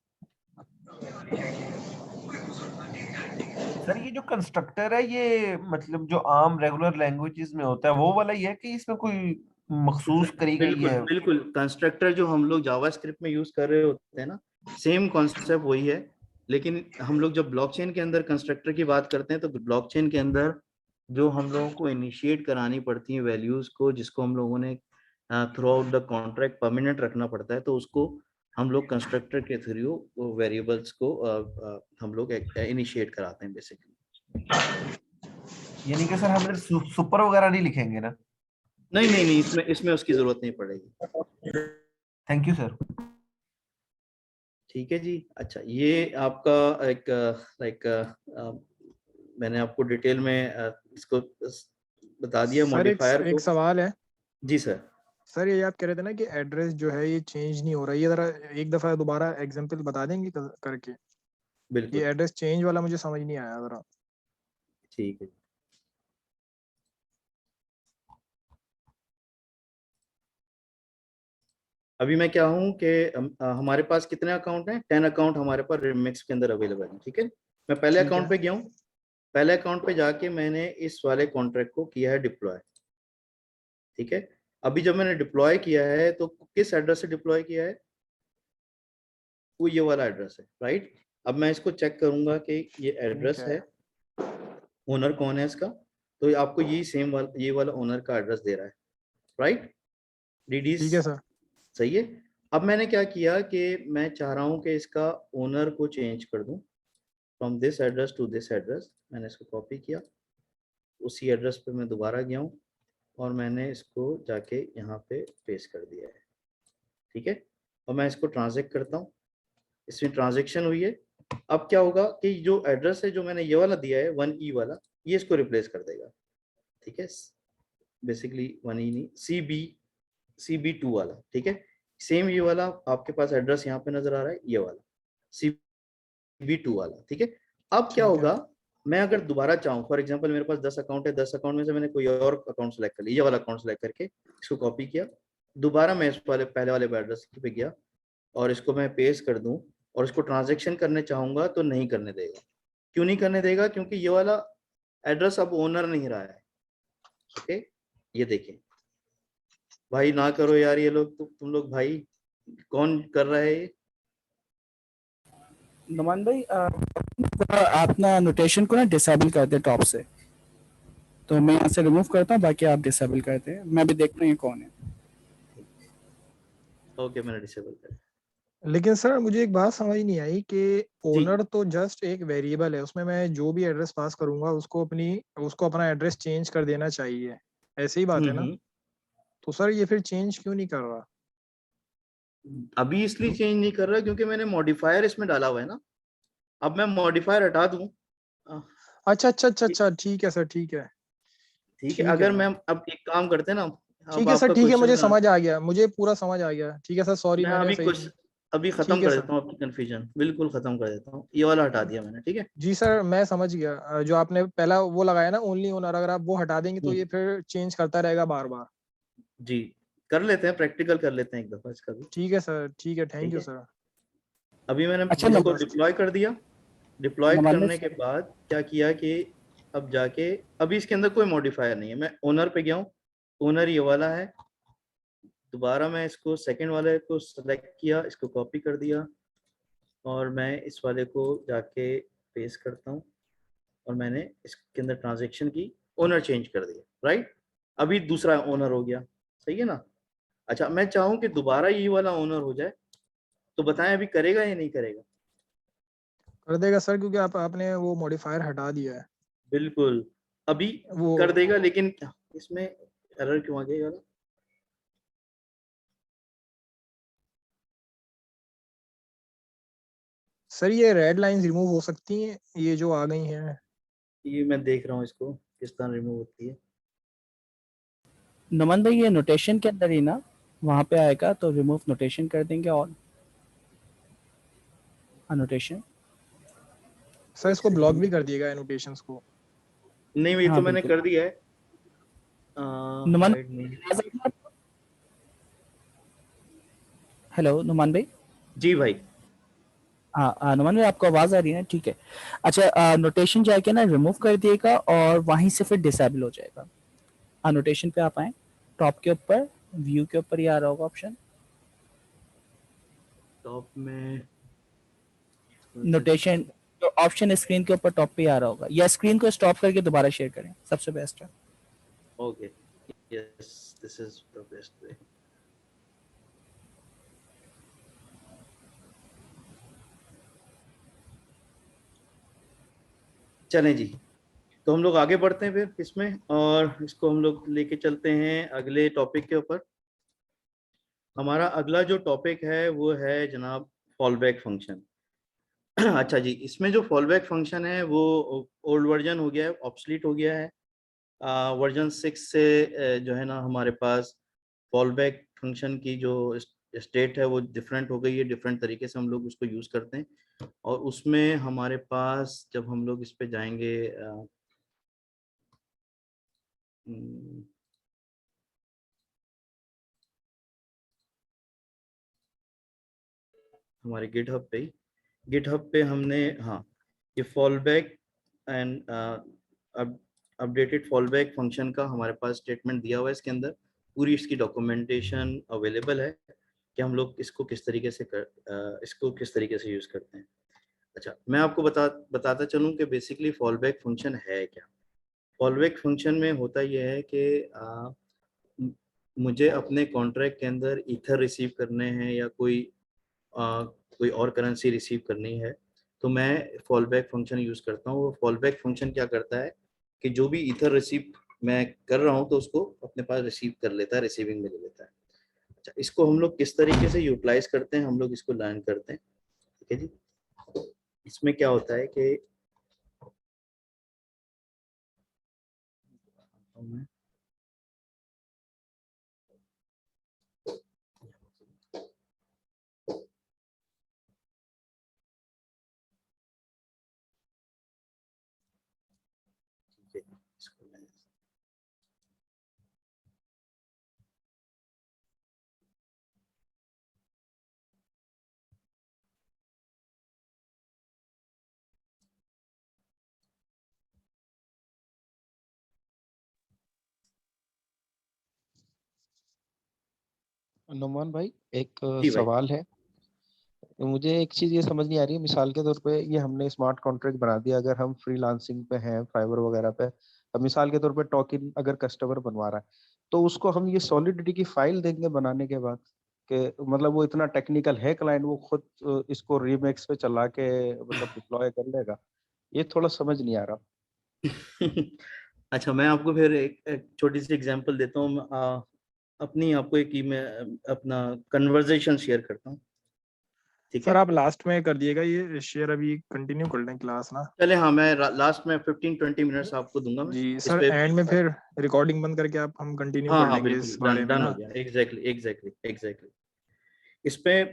सर ये जो कंस्ट्रक्टर है ये मतलब जो आम रेगुलर लैंग्वेजेस में होता है वो वाला ही है कि इसमें कोई मखसूस करी गई बिल्कुल है? बिल्कुल, कंस्ट्रक्टर जो हम लोग जावास्क्रिप्ट में यूज कर रहे होते हैं ना, सेम कॉन्सेप्ट वही है। लेकिन हम लोग जब ब्लॉकचेन के अंदर कंस्ट्रक्टर की बात करते हैं तो ब्लॉकचेन के अंदर जो हम लोगों को इनिशिएट करानी पड़ती है वैल्यूज को, जिसको हम लोगों ने through out the contract permanent रखना पड़ता है, तो उसको हम लोग कंस्ट्रक्टर के थ्रू वेरिएबल्स को हम लोग इनिशिएट कराते हैं बेसिकली। यानी कि सर हम सुपर वगैरह नहीं लिखेंगे ना? नहीं नहीं नहीं, इसमें उसकी जरूरत नहीं पड़ेगी। Thank you sir. ठीक है जी। अच्छा, ये आपका एक लाइक मैंने आपको डिटेल में इसको बता दिया सर मॉडिफायर एक को। सवाल है जी सर। सर, ये आप कह रहे थे ना कि एड्रेस जो है ये चेंज नहीं हो रहा है, ये जरा एक दफा दोबारा एग्जांपल बता देंगे करके? बिल्कुल ये एड्रेस चेंज वाला मुझे समझ नहीं आया जरा। ठीक है। अभी मैं क्या हूँ कि हमारे पास कितने अकाउंट हैं? 10 अकाउंट हमारे पास रिमिक्स के अंदर अवेलेबल हैं। ठीक है, मैं पहले ठीक अकाउंट है। पे गया हूँ। पहले अकाउंट पे जाके मैंने इस वाले कॉन्ट्रैक्ट को किया है डिप्लॉय। ठीक है, अभी जब मैंने डिप्लॉय किया है तो किस एड्रेस से डिप्लॉय किया है? वो ये वाला एड्रेस है, राइट। अब मैं इसको चेक करूंगा कि ये ठीक एड्रेस है। है, ओनर कौन है इसका, तो आपको यही सेम वाला ये वाला ओनर का एड्रेस दे रहा है, राइट। डीडी ठीक है सर। सही है। अब मैंने क्या किया कि मैं चाह रहा हूं कि इसका ओनर को चेंज कर दूं from this address to this address. मैंने इसको कॉपी किया, उसी एड्रेस पे मैं दोबारा गया हूं और मैंने इसको जाके यहाँ पे पेस्ट कर दिया है। ठीक है, और मैं इसको ट्रांजैक्ट करता हूँ, इसमें ट्रांजैक्शन हुई है। अब क्या होगा कि जो एड्रेस है जो मैंने ये वाला दिया है 1E वाला, ये इसको रिप्लेस कर देगा। ठीक है, बेसिकली 1E नहीं, CB2 वाला। ठीक है, सेम ये वाला आपके पास एड्रेस यहाँ पे नजर आ रहा है, ये वाला CB2 वाला। ठीक है, अब क्या ठीक है। होगा, मैं अगर दोबारा चाहूँ, फॉर एग्जांपल मेरे पास 10 अकाउंट है, 10 अकाउंट में से मैंने कोई और अकाउंट सेलेक्ट कर लिया, ये वाला अकाउंट सेलेक्ट करके इसको कॉपी किया, दोबारा मैं इस वाले पहले वाले एड्रेस पे गया और इसको मैं पेस्ट कर दूं और इसको ट्रांजैक्शन करने चाहूंगा तो नहीं करने देगा। क्यों नहीं करने देगा? क्योंकि ये वाला एड्रेस अब ओनर नहीं रहा है। ओके, ये देखिए भाई, ना करो यार ये लोग, तुम लोग भाई, कौन कर रहा है ये? नुमान भाई आप ना नोटेशन को ना डिसेबल कर दे टॉप से, तो मैं यहाँ से रिमूव करता हूँ, बाकी आप डिसेबल करते हैं, मैं भी देखता हूँ ये कौन है। ओके, मैंने डिसेबल कर। लेकिन सर मुझे एक बात समझ नहीं आई कि जी ओनर तो जस्ट एक वेरिएबल है, उसमें मैं जो भी एड्रेस पास करूंगा उसको अपना एड्रेस चेंज कर देना चाहिए, ऐसे ही बात है ना? तो सर ये फिर चेंज क्यों नहीं कर रहा? अभी इसलिए चेंज नहीं कर रहा क्योंकि मैंने मॉडिफायर इसमें डाला हुआ है ना। अब मैं मॉडिफायर हटा दूं, अच्छा अच्छा अच्छा अच्छा, ठीक है सर, ठीक है ठीक है, ठीक है अगर सर, मैम अब एक काम करते हैं ना, अब ठीक है सर, आपका ठीक है, मुझे क्वेश्चन समझ आ गया, मुझे पूरा समझ आ गया, ठीक है सर, सॉरी मैं मैंने अभी सही कुछ नहीं। अभी खत्म ठीक है कर सर, देता हूँ, आपकी कंफ्यूजन बिल्कुल खत्म कर देता हूँ, ये वाला हटा दिया मैंने, ठीक है। जी सर मैं समझ गया। जो आपने पहला वो लगाया ना ओनली ओनर, अगर आप वो हटा देंगे तो ये हम्म, फिर चेंज करता रहेगा बार बार। जी, कर लेते हैं, प्रैक्टिकल कर लेते हैं एक दफा इसका भी। ठीक है सर, ठीक है, थैंक ठीक यू है, सर। अभी मैंने अच्छा बहुत इसको बस। डिप्लॉय कर दिया। डिप्लॉय नमन करने के भाई, बाद क्या किया कि अब जाके, अभी इसके अंदर कोई मॉडिफायर नहीं है, मैं ओनर पे गया हूँ, ओनर ये वाला है। दोबारा मैं इसको सेकंड वाले को सेलेक्ट किया, इसको कॉपी कर दिया, और मैं इस वाले को जाके पेस्ट करता हूँ, और मैंने इसके अंदर ट्रांजेक्शन की, ओनर चेंज कर दिया, राइट। अभी दूसरा ओनर हो गया, सही है ना। अच्छा, मैं चाहूँ कि दोबारा ये वाला ओनर हो जाए, तो बताएं अभी करेगा या नहीं करेगा। कर देगा सर, क्योंकि आपने वो मॉडिफायर हटा दिया है बिल्कुल, अभी वो। कर देगा, लेकिन इसमें एरर क्यों आ गया ये वाला। सर ये रेड लाइंस रिमूव हो सकती हैं, ये जो आ गई हैं। ये मैं देख रहा हूँ इसको किस तरह रिमूव होती है। नमन भाई ये नोटेशन के अंदर ही ना, वहाँ पे आएगा तो रिमूव नोटेशन कर देंगे, और अनोटेशन। सर एक इसको ब्लॉक भी सेकंड, कर दिएगा एनोटेशंस को। नहीं ये तो हाँ मैंने बिल्कुल। कर दिया है। नुमान, हाइड नहीं। हेलो नुमान भाई। जी भाई। हाँ नुमान भाई आपको आवाज आ रही है ना, ठीक है। अच्छा नोटेशन जाके ना रिमूव कर दिएगा और वहीं से फिर डिसेबल हो जाएगा। अनोटेशन पे आप आए, टॉप के ऊपर व्यू के ऊपर ही आ रहा होगा ऑप्शन, टॉप में नोटेशन। तो ऑप्शन स्क्रीन के ऊपर टॉप पे ही आ रहा होगा, या स्क्रीन को स्टॉप करके दोबारा शेयर करें, सबसे बेस्ट है। Okay, yes, this is the best way. चलें जी, तो हम लोग आगे बढ़ते हैं फिर इसमें, और इसको हम लोग लेके चलते हैं अगले टॉपिक के ऊपर। हमारा अगला जो टॉपिक है वो है जनाब फॉलबैक फंक्शन। अच्छा जी, इसमें जो फॉलबैक फंक्शन है वो ओल्ड वर्जन हो गया है, ऑब्सलीट हो गया है। वर्जन 6 से जो है ना हमारे पास फॉलबैक फंक्शन की जो स्टेट है वो डिफरेंट हो गई है, डिफरेंट तरीके से हम लोग उसको यूज़ करते हैं। और उसमें हमारे पास जब हम लोग इस पे जाएंगे, हम्म, हमारे गिटहब पे हमने, हाँ, ये fallback and updated fallback function का हमारे पास स्टेटमेंट दिया हुआ है, इसके अंदर पूरी इसकी डॉक्यूमेंटेशन अवेलेबल है कि हम लोग इसको किस तरीके से इसको किस तरीके से यूज़ करते हैं। अच्छा, मैं आपको बताता चलूँ कि बेसिकली फॉलबैक फंक्शन है क्या। फॉलबैक फंक्शन में होता यह है कि मुझे अपने कॉन्ट्रैक्ट के अंदर ईथर रिसीव करने हैं, या कोई और करेंसी रिसीव करनी है, तो मैं फॉलबैक फंक्शन यूज़ करता हूँ। वो फॉलबैक फंक्शन क्या करता है कि जो भी ईथर रिसीव मैं कर रहा हूँ तो उसको अपने पास रिसीव कर लेता है, रिसीविंग में ले लेता है। अच्छा, इसको हम लोग किस तरीके से यूटिलाइज करते हैं, हम लोग इसको लर्न करते हैं, ठीक है जी। इसमें क्या होता है कि नुमान भाई, एक जी भाई। सवाल है। मुझे एक चीज ये समझ नहीं आ रही है, मिसाल के तौर पे ये हमने स्मार्ट कॉन्ट्रैक्ट बना दिया, अगर हम फ्रीलांसिंग पे हैं, फाइवर वगैरह पे, अब मिसाल के तौर पे टोकन अगर कस्टमर बनवा रहा है, तो उसको हम ये सॉलिडिटी की फाइल देंगे बनाने के बाद, कि मतलब वो इतना टेक्निकल है क्लाइंट, वो खुद इसको रीमेक्स पे चला के मतलब डिप्लॉय कर लेगा? ये थोड़ा समझ नहीं आ रहा। अच्छा, मैं आपको फिर एक छोटी सी एग्जांपल देता हूँ। अपनी आपको एक मैं अपना कन्वर्सेशन शेयर करता हूँ, ठीक सर है आप लास्ट में कर दिएगा ये शेयर, अभी कंटिन्यू कर लें क्लास ना। चले, हाँ मैं लास्ट में 15-20 मिनट्स आपको दूंगा मैं जी इस सर, पे। एंड में फिर रिकॉर्डिंग बंद करके आप हम कंटिन्यू हाँ कर हाँ लेंगे बिल्कुल, इस बारे में डन ना। हो गया, एग्जैक्टली। इस पे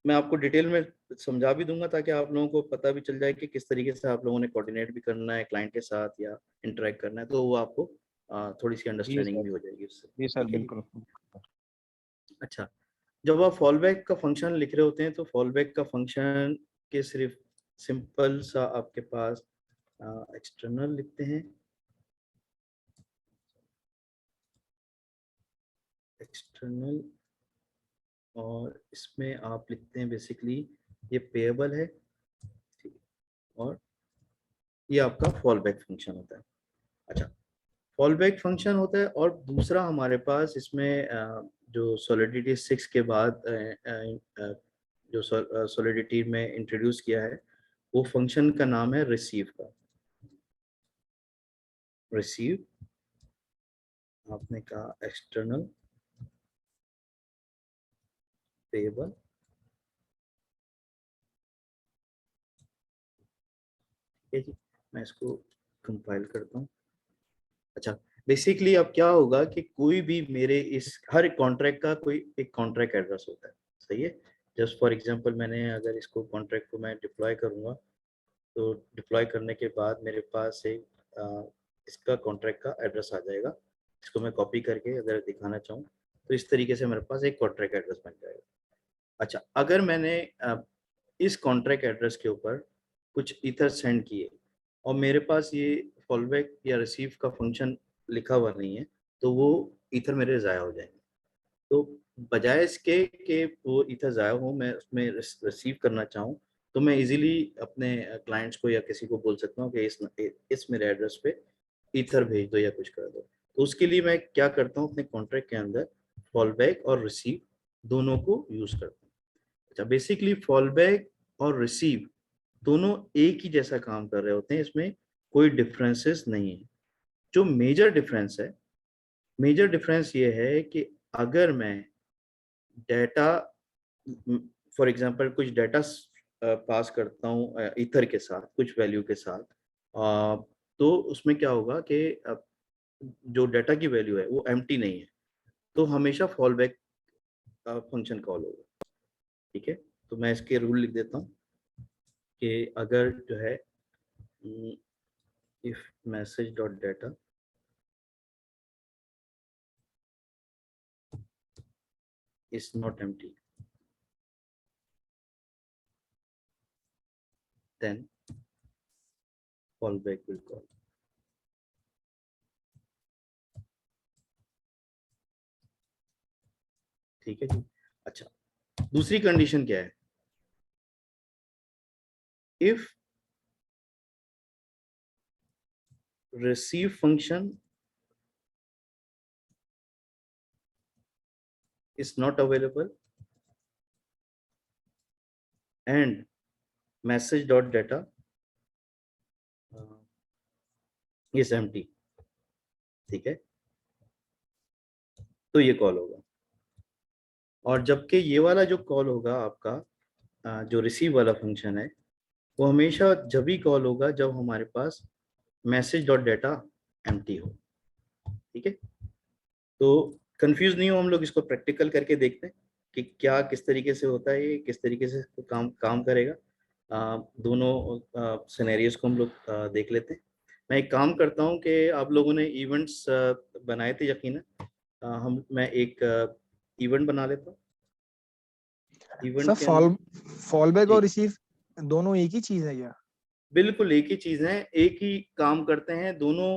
मैं आपको डिटेल में समझा भी दूंगा ताकि आप लोगों को पता भी चल जाए कि किस तरीके से आप लोगों ने कोऑर्डिनेट भी करना है क्लाइंट के साथ या इंटरेक्ट करना है, तो वो आपको थोड़ी सी जी अंडरस्टैंडिंग सर, भी हो जाएगी उससे। जी सर, ठीक है जी। बिल्कुल। अच्छा, जब आप फॉलबैक का फंक्शन लिख रहे होते हैं तो फॉलबैक का फंक्शन के सिर्फ सिंपल सा आपके पास एक्सटर्नल लिखते हैं, एक्सटर्नल, और इसमें आप लिखते हैं बेसिकली ये पेएबल है, ठीक है, और ये आपका फॉलबैक फंक्शन होता है। अच्छा, फॉलबैक फंक्शन होता है, और दूसरा हमारे पास इसमें जो सॉलिडिटी 6 के बाद जो सॉलिडिटी में इंट्रोड्यूस किया है वो फंक्शन का नाम है रिसीव का। रिसीव, आपने कहा एक्सटर्नल पेएबल, ठीक है जी, मैं इसको कंपाइल करता हूँ। अच्छा, बेसिकली अब क्या होगा कि कोई भी मेरे इस हर कॉन्ट्रैक्ट का कोई एक कॉन्ट्रैक्ट एड्रेस होता है, सही है। जस्ट फॉर एग्जांपल मैंने अगर इसको कॉन्ट्रैक्ट को मैं डिप्लॉय करूंगा तो डिप्लॉय करने के बाद मेरे पास एक इसका कॉन्ट्रैक्ट का एड्रेस आ जाएगा। इसको मैं कॉपी करके अगर दिखाना चाहूँ तो इस तरीके से मेरे पास एक कॉन्ट्रैक्ट एड्रेस बन जाएगा। अच्छा, अगर मैंने इस कॉन्ट्रैक्ट एड्रेस के ऊपर कुछ ईथर सेंड किए और मेरे पास ये फॉलबैक या रिसीव का फंक्शन लिखा हुआ नहीं है तो वो ईथर मेरे ज़ाया हो जाएंगे। तो बजाय इसके कि वो ईथर ज़ाया हो, मैं उसमें रिसीव करना चाहूँ तो मैं इजीली अपने क्लाइंट्स को या किसी को बोल सकता हूँ कि इस मेरे एड्रेस पे ईथर भेज दो या कुछ कर दो। तो उसके लिए मैं क्या करता हूँ, अपने कॉन्ट्रैक्ट के अंदर फॉलबैक और रिसीव दोनों को यूज़ करता हूँ। अच्छा, बेसिकली फॉलबैक और रिसीव दोनों एक ही जैसा काम कर रहे होते हैं, इसमें कोई डिफरेंसेस नहीं है। जो मेजर डिफरेंस ये है कि अगर मैं डेटा, फॉर एग्जांपल कुछ डेटा पास करता हूँ ईथर के साथ कुछ वैल्यू के साथ, तो उसमें क्या होगा कि जो डेटा की वैल्यू है वो एम्प्टी नहीं है, तो हमेशा फॉलबैक फंक्शन कॉल होगा। ठीक है, तो मैं इसके रूल लिख देता हूँ कि अगर जो है if message dot data is not empty then fallback will call. ठीक है जी। अच्छा, दूसरी कंडीशन क्या है, if receive function is not available and message dot data is empty, ठीक है, तो ये कॉल होगा। और जबकि ये वाला जो कॉल होगा आपका जो रिसीव वाला फंक्शन है वो हमेशा जब भी कॉल होगा जब हमारे पास मैसेज डॉट डेटा एम्प्टी हो। ठीक है, तो कंफ्यूज नहीं हो, हम लोग इसको प्रैक्टिकल करके देखते हैं कि क्या किस तरीके से होता है, ये किस तरीके से काम करेगा। दोनों सिनेरियोस को हम लोग देख लेते हैं। मैं एक काम करता हूँ कि आप लोगों ने इवेंट्स बनाए थे यकीनन, मैं एक इवेंट बना लेता हूँ। इवेंट के अंदर फॉलबैक जी, और रिसीव दोनों एक ही चीज है क्या? बिल्कुल एक ही चीज है, एक ही काम करते हैं, दोनों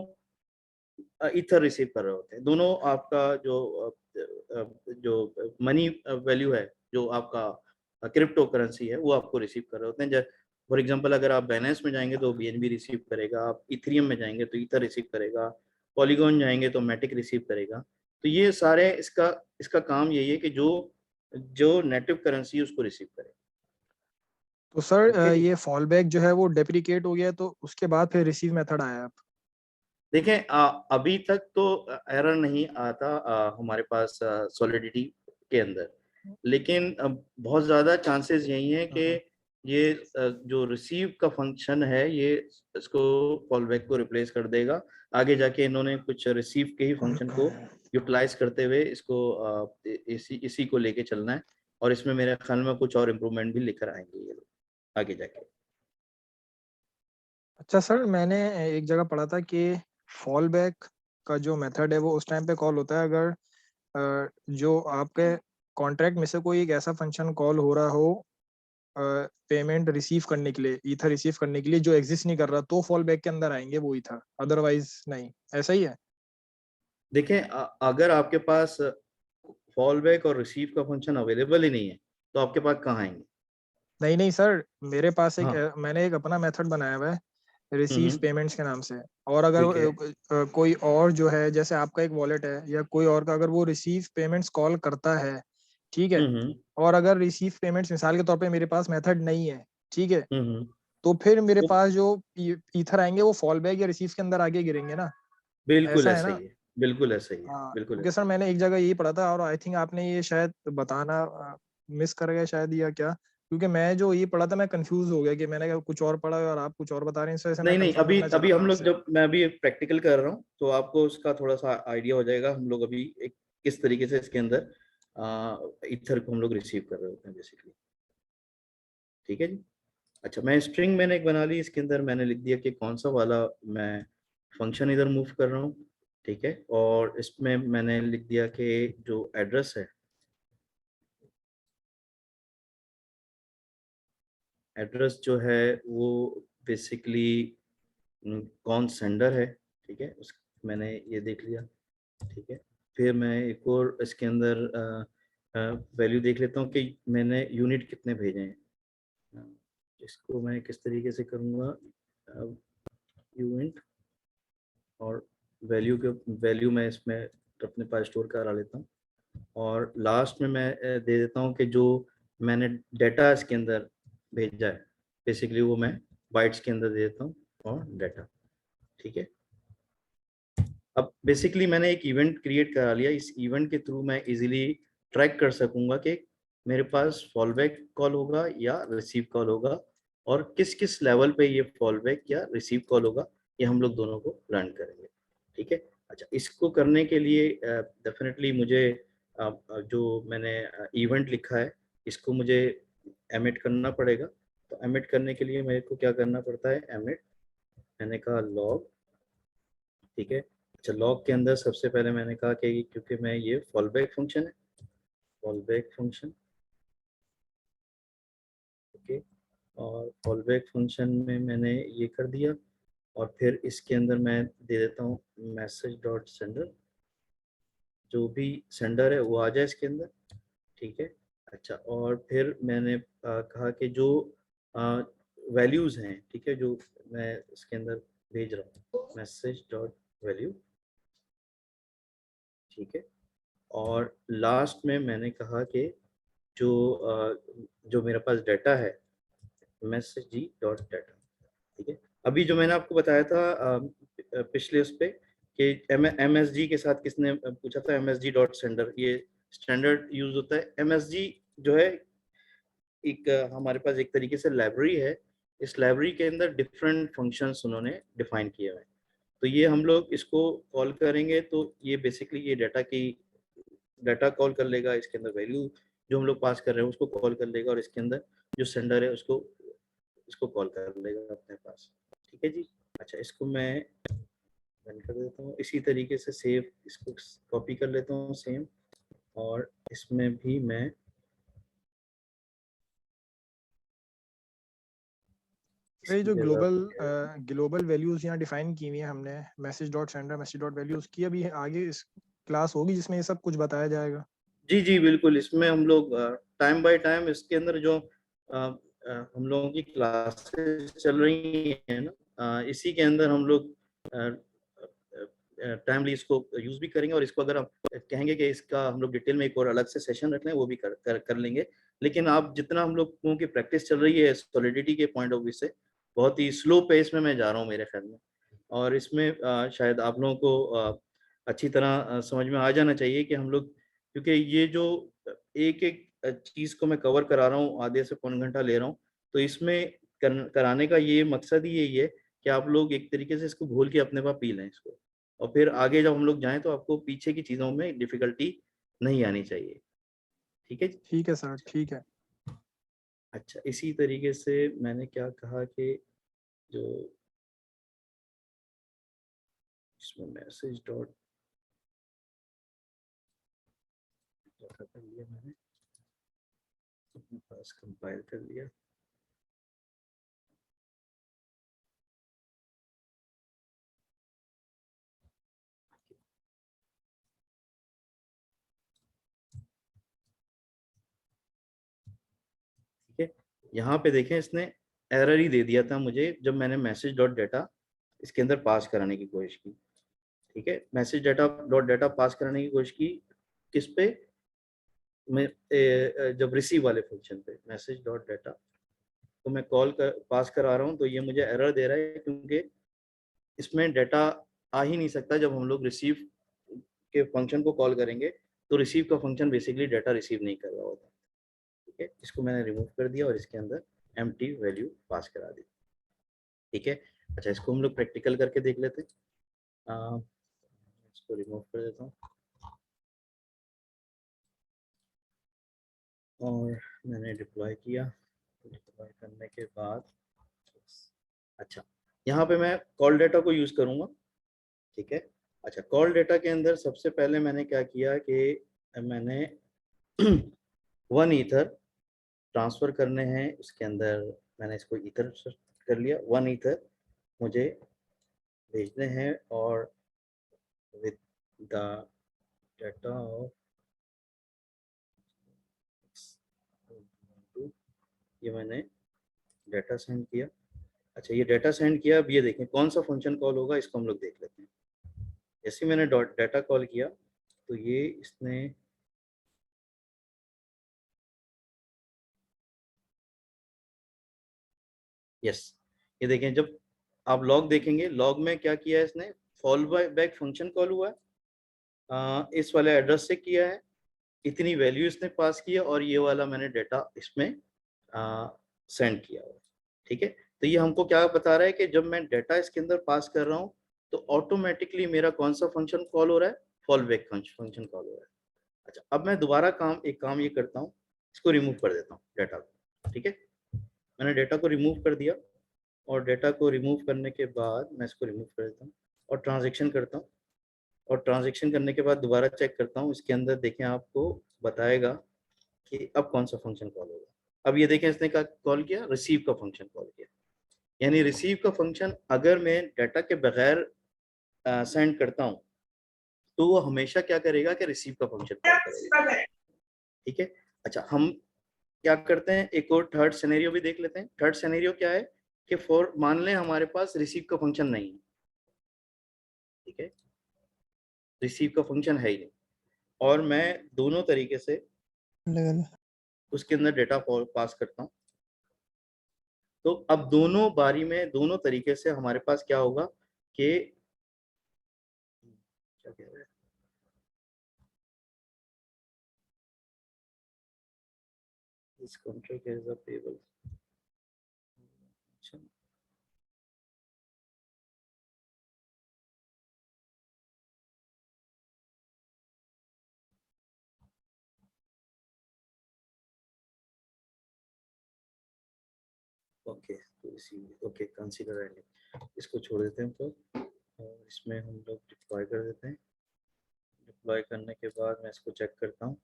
ईथर रिसीव कर रहे होते हैं। दोनों आपका जो मनी वैल्यू है, जो आपका क्रिप्टो करेंसी है, वो आपको रिसीव कर रहे होते हैं। फॉर एग्जांपल अगर आप बाइनेंस में जाएंगे तो बीएनबी रिसीव करेगा, आप इथेरियम में जाएंगे तो ईथर रिसीव करेगा, पॉलीगॉन जाएंगे तो मैटिक रिसीव करेगा। तो ये सारे इसका इसका काम यही है कि जो जो नेटिव करेंसी है उसको रिसीव करे। तो सर ठीक है जी। ये फॉलबैक जो है वो डेप्रिकेट हो गया तो उसके बाद फिर रिसीव मेथड आया। आप देखें अभी तक तो एरर नहीं आता हमारे पास सॉलिडिटी के अंदर, लेकिन अब बहुत ज़्यादा चांसेस यही हैं कि ये जो रिसीव का फंक्शन है ये इसको कॉल बैक को रिप्लेस कर देगा। आगे जाके इन्होंने कुछ रिसीव के ही फंक्शन को यूटिलाइज करते हुए इसको इसी को लेके चलना है, और इसमें मेरे ख्याल में कुछ और इम्प्रूवमेंट भी लेकर आएंगे ये लोग आगे जाके। अच्छा सर, मैंने एक जगह पढ़ा था कि फॉल बैक का जो मेथड है वो उस टाइम पे कॉल होता है अगर जो आपके कॉन्ट्रैक्ट में से कोई एक ऐसा फंक्शन कॉल हो रहा हो पेमेंट रिसीव करने के लिए, ईथर रिसीव करने के लिए, जो एग्जिस्ट नहीं कर रहा, तो फॉल बैक के अंदर आएंगे वो ईथर, अदरवाइज नहीं। ऐसा ही है? देखें अगर आपके पास फॉल बैक और रिसीव का फंक्शन अवेलेबल ही नहीं है तो आपके पास कहाँ आएंगे? नहीं नहीं सर, मेरे पास एक हाँ। मैंने एक अपना मेथड बनाया हुआ है रिसीव हम्म, पेमेंट्स के नाम से। और अगर ठीक है। कोई और जो है, जैसे आपका एक वॉलेट है या कोई और का, अगर वो रिसीव पेमेंट्स कॉल करता है, ठीक है, हम्म, और अगर रिसीव पेमेंट्स मिसाल के तौर पे मेरे पास मेथड नहीं है, ठीक है, हम्म, तो फिर मेरे तो पास जो ईथर आएंगे वो फॉल बैक या रिसीव के अंदर आगे गिरेंगे ना? बिल्कुल ऐसा है ऐसा ना? ही है, बिल्कुल ऐसा ही है, हाँ, बिल्कुल क्योंकि ऐसा सर मैंने एक जगह यही पढ़ा था, और आई थिंक आपने ये शायद बताना मिस कर गए शायद, या क्या, क्योंकि मैं जो ये पढ़ा था मैं कंफ्यूज हो गया कि मैंने कुछ और पढ़ा और आप कुछ और बता रहे हैं, इस वजह से मैं नहीं नहीं, कंफर्म अभी करना चाह रहा अभी था हम लोग आपसे। जब मैं अभी प्रैक्टिकल कर रहा हूँ तो आपको उसका थोड़ा सा आइडिया हो जाएगा। हम लोग अभी एक किस तरीके से इसके अंदर ईथर को हम लोग रिसीव कर रहे होते हैं बेसिकली। ठीक है जी। अच्छा, मैं स्ट्रिंग मैंने एक बना ली, इसके अंदर मैंने लिख दिया कि कौन सा वाला मैं फंक्शन इधर मूव कर रहा हूँ। ठीक है, और इसमें मैंने लिख दिया कि जो एड्रेस है, एड्रेस जो है वो बेसिकली कौन सेंडर है। ठीक है, उस मैंने ये देख लिया। ठीक है, फिर मैं एक और इसके अंदर वैल्यू देख लेता हूँ कि मैंने यूनिट कितने भेजे हैं। इसको मैं किस तरीके से करूँगा, यूनिट और वैल्यू मैं इसमें अपने पास स्टोर करा लेता हूँ। और लास्ट में मैं दे देता हूँ कि जो मैंने डाटा इसके अंदर भेजा है बेसिकली वो मैं बाइट्स के अंदर दे देता हूँ और डाटा। ठीक है, अब बेसिकली मैंने एक इवेंट क्रिएट करा लिया। इस इवेंट के थ्रू मैं इजीली ट्रैक कर सकूंगा कि मेरे पास फॉलबैक कॉल होगा या रिसीव कॉल होगा, और किस किस लेवल पे ये फॉलबैक या रिसीव कॉल होगा, ये हम लोग दोनों को लर्न करेंगे। ठीक है। अच्छा, इसको करने के लिए डेफिनेटली मुझे जो मैंने इवेंट लिखा है इसको मुझे एमिट करना पड़ेगा। तो एमिट करने के लिए मेरे को क्या करना पड़ता है, एमिट मैंने कहा लॉग। ठीक है। अच्छा, लॉग के अंदर सबसे पहले मैंने कहा कि क्योंकि मैं ये फॉलबैक फंक्शन है, फॉलबैक फंक्शन। ओके, और फॉलबैक फंक्शन में मैंने ये कर दिया, और फिर इसके अंदर मैं दे देता हूँ मैसेज डॉट सेंडर, जो भी सेंडर है वो आ जाए इसके अंदर। ठीक है। अच्छा, और फिर मैंने कहा कि जो वैल्यूज़ हैं, ठीक है, जो मैं इसके अंदर भेज रहा हूँ मैसेज डॉट वैल्यू। ठीक है, और लास्ट में मैंने कहा कि जो मेरे पास डाटा है मैसेज जी डॉट डाटा। ठीक है, अभी जो मैंने आपको बताया था पिछले उस पे कि एम एस जी के साथ किसने पूछा था, M S G dot sender, ये स्टैंडर्ड यूज होता है। एम एस जी जो है एक हमारे पास एक तरीके से लाइब्रेरी है। इस लाइब्रेरी के अंदर डिफरेंट फंक्शंस उन्होंने डिफाइन किए हुए हैं। तो ये हम लोग इसको कॉल करेंगे तो ये बेसिकली ये डाटा कॉल कर लेगा, इसके अंदर वैल्यू जो हम लोग पास कर रहे हैं उसको कॉल कर लेगा, और इसके अंदर जो सेंडर है उसको कॉल कर लेगा अपने पास। ठीक है जी। अच्छा, इसको मैं बंद कर देता हूँ। इसी तरीके से सेव इसको कॉपी कर लेता हूँ सेम, और इसमें भी मैं ये जो इसकी जगह ग्लोबल पे ग्लोबल वैल्यूज यहाँ डिफाइन की हुई है हमने, message dot sender, message dot values की, अभी आगे इस क्लास होगी जिसमें ये सब कुछ बताया जाएगा? जी जी बिल्कुल, इसमें हम लोग टाइम बाय टाइम इसके अंदर जो हम लोगों की क्लासेस चल रही है ना, इसी के अंदर हम लोग टाइमली इसको यूज भी करेंगे, और इसको अगर हम कहेंगे कि इसका हम लोग डिटेल में एक और अलग से सेशन रख लें वो भी कर लेंगे। लेकिन आप जितना हम लोगों की प्रैक्टिस चल रही है सॉलिडिटी के पॉइंट ऑफ व्यू से, बहुत ही स्लो पेस में मैं जा रहा हूँ मेरे ख्याल में, और इसमें शायद आप लोगों को अच्छी तरह समझ में आ जाना चाहिए कि हम लोग, क्योंकि ये जो एक एक चीज को मैं कवर करा रहा हूँ, आधे से पौन घंटा ले रहा हूँ, तो इसमें कराने का ये मकसद ही यही है कि आप लोग एक तरीके से इसको घोल के अपने पास पी लें इसको, और फिर आगे जब हम लोग जाएं तो आपको पीछे की चीजों में डिफिकल्टी नहीं आनी चाहिए। ठीक है जी? ठीक है सर, ठीक है। अच्छा, इसी तरीके से मैंने क्या कहा कि जो इसमें मैसेज डॉट कर लिया मैंने, अपने पास कंपाइल कर लिया। ठीक है, यहाँ पे देखें इसने एरर ही दे दिया था मुझे जब मैंने मैसेज डॉट डाटा इसके अंदर पास कराने की कोशिश की। ठीक है, message data dot data pass कराने की कोशिश की किस पे, मैं जब रिसीव वाले फंक्शन पे मैसेज डॉट डाटा तो मैं पास करा रहा हूँ, तो ये मुझे एरर दे रहा है क्योंकि इसमें डाटा आ ही नहीं सकता। जब हम लोग रिसीव के फंक्शन को कॉल करेंगे तो रिसीव का फंक्शन बेसिकली डाटा रिसीव नहीं कर रहा होता। ठीक है, इसको मैंने रिमूव कर दिया और इसके अंदर एम्प्टी वैल्यू पास करा दी। ठीक है, अच्छा इसको हम लोग प्रैक्टिकल करके देख लेते हैं। इसको रिमूव कर देता हूँ और मैंने डिप्लॉय किया। डिप्लॉय करने के बाद अच्छा, यहाँ पे मैं कॉल डेटा को यूज करूंगा। ठीक है, अच्छा कॉल डेटा के अंदर सबसे पहले मैंने क्या किया कि मैंने 1 ईथर ट्रांसफर करने हैं, उसके अंदर मैंने इसको ईथर कर लिया। 1 ईथर मुझे भेजने हैं और विद द डाटा ऑफ ये मैंने डाटा सेंड किया। अच्छा, ये डाटा सेंड किया। अब ये देखें कौन सा फंक्शन कॉल होगा, इसको हम लोग देख लेते हैं। जैसे मैंने डाटा कॉल किया तो ये इसने यस, ये देखें जब आप लॉग देखेंगे, लॉग में क्या किया है इसने, फॉल बैक फंक्शन कॉल हुआ है, इस वाले एड्रेस से किया है, इतनी वैल्यू इसने पास किया और ये वाला मैंने डाटा इसमें सेंड किया हुआ। ठीक है, तो ये हमको क्या बता रहा है कि जब मैं डाटा इसके अंदर पास कर रहा हूँ तो ऑटोमेटिकली मेरा कौन सा फंक्शन कॉल हो रहा है, फॉल बैक फंक्शन कॉल हो रहा है। अच्छा, अब मैं दोबारा एक काम ये करता हूँ, इसको रिमूव कर देता हूँ डाटा को। ठीक है, मैंने डाटा को रिमूव कर दिया और डाटा को रिमूव करने के बाद मैं इसको रिमूव कर देता हूँ और ट्रांजैक्शन करता हूँ। और ट्रांजैक्शन करने के बाद दोबारा चेक करता हूँ, इसके अंदर देखें आपको बताएगा कि अब कौन सा फंक्शन कॉल होगा। अब ये देखें इसने क्या कॉल किया, रिसीव का फंक्शन कॉल किया। यानी रिसीव का फंक्शन अगर मैं डाटा के बगैर सेंड करता हूँ तो वो हमेशा क्या करेगा कि रिसीव का फंक्शन कॉल करेगा। ठीक है, अच्छा हम क्या करते हैं, एक और थर्ड सिनेरियो भी देख लेते हैं। थर्ड सिनेरियो क्या है कि फॉर मान लें हमारे पास रिसीव का फंक्शन नहीं है। ठीक है, रिसीव का फंक्शन है ही नहीं और मैं दोनों तरीके से उसके अंदर डेटा पास करता हूँ। तो अब दोनों बारी में दोनों तरीके से हमारे पास क्या होगा कि क्या कह रहे हैं, इस contract as a payable. Okay, तो इसी ओके कंसीडर एंडिंग, इसको छोड़ देते हैं तो, और इसमें हम लोग डिप्लॉय कर देते हैं। डिप्लॉय करने के बाद मैं इसको चेक करता हूँ।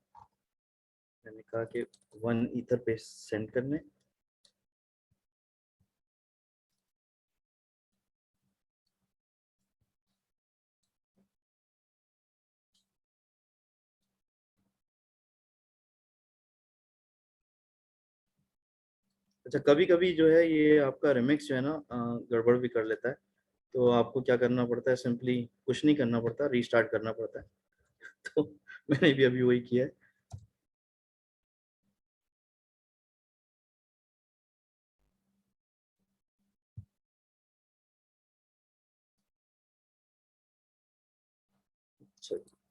मैंने कहा कि 1 ईथर पे सेंड करने, अच्छा कभी कभी जो है ये आपका रिमिक्स जो है ना गड़बड़ भी कर लेता है, तो आपको क्या करना पड़ता है, सिंपली कुछ नहीं करना पड़ता, रीस्टार्ट करना पड़ता है। तो मैंने भी अभी वही किया है।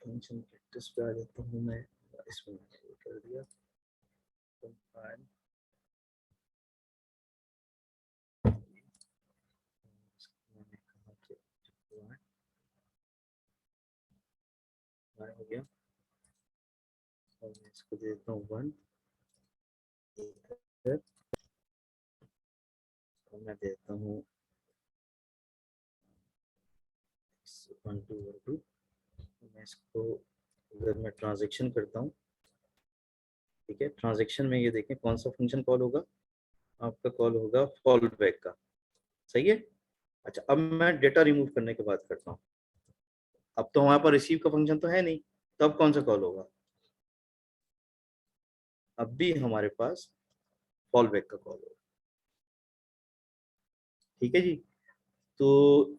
फंक्शन प्रैक्टिस पे आ जाता हूँ मैं, इसमें कर दिया। compile. मैंने कहा कि हो गया और मैं इसको देता हूँ 1 और मैं देता हूँ 1 2 1 2। मैं इसको अगर मैं ट्रांजैक्शन करता हूँ, ठीक है, ट्रांजैक्शन में ये देखें कौन सा फंक्शन कॉल होगा, आपका कॉल होगा फॉल बैक का, सही है। अच्छा, अब मैं डेटा रिमूव करने की बात करता हूँ। अब तो हमारे पास रिसीव का फंक्शन तो है नहीं, तब कौन सा कॉल होगा, अब भी हमारे पास फॉल बैक का कॉल होगा, ठीक है जी। तो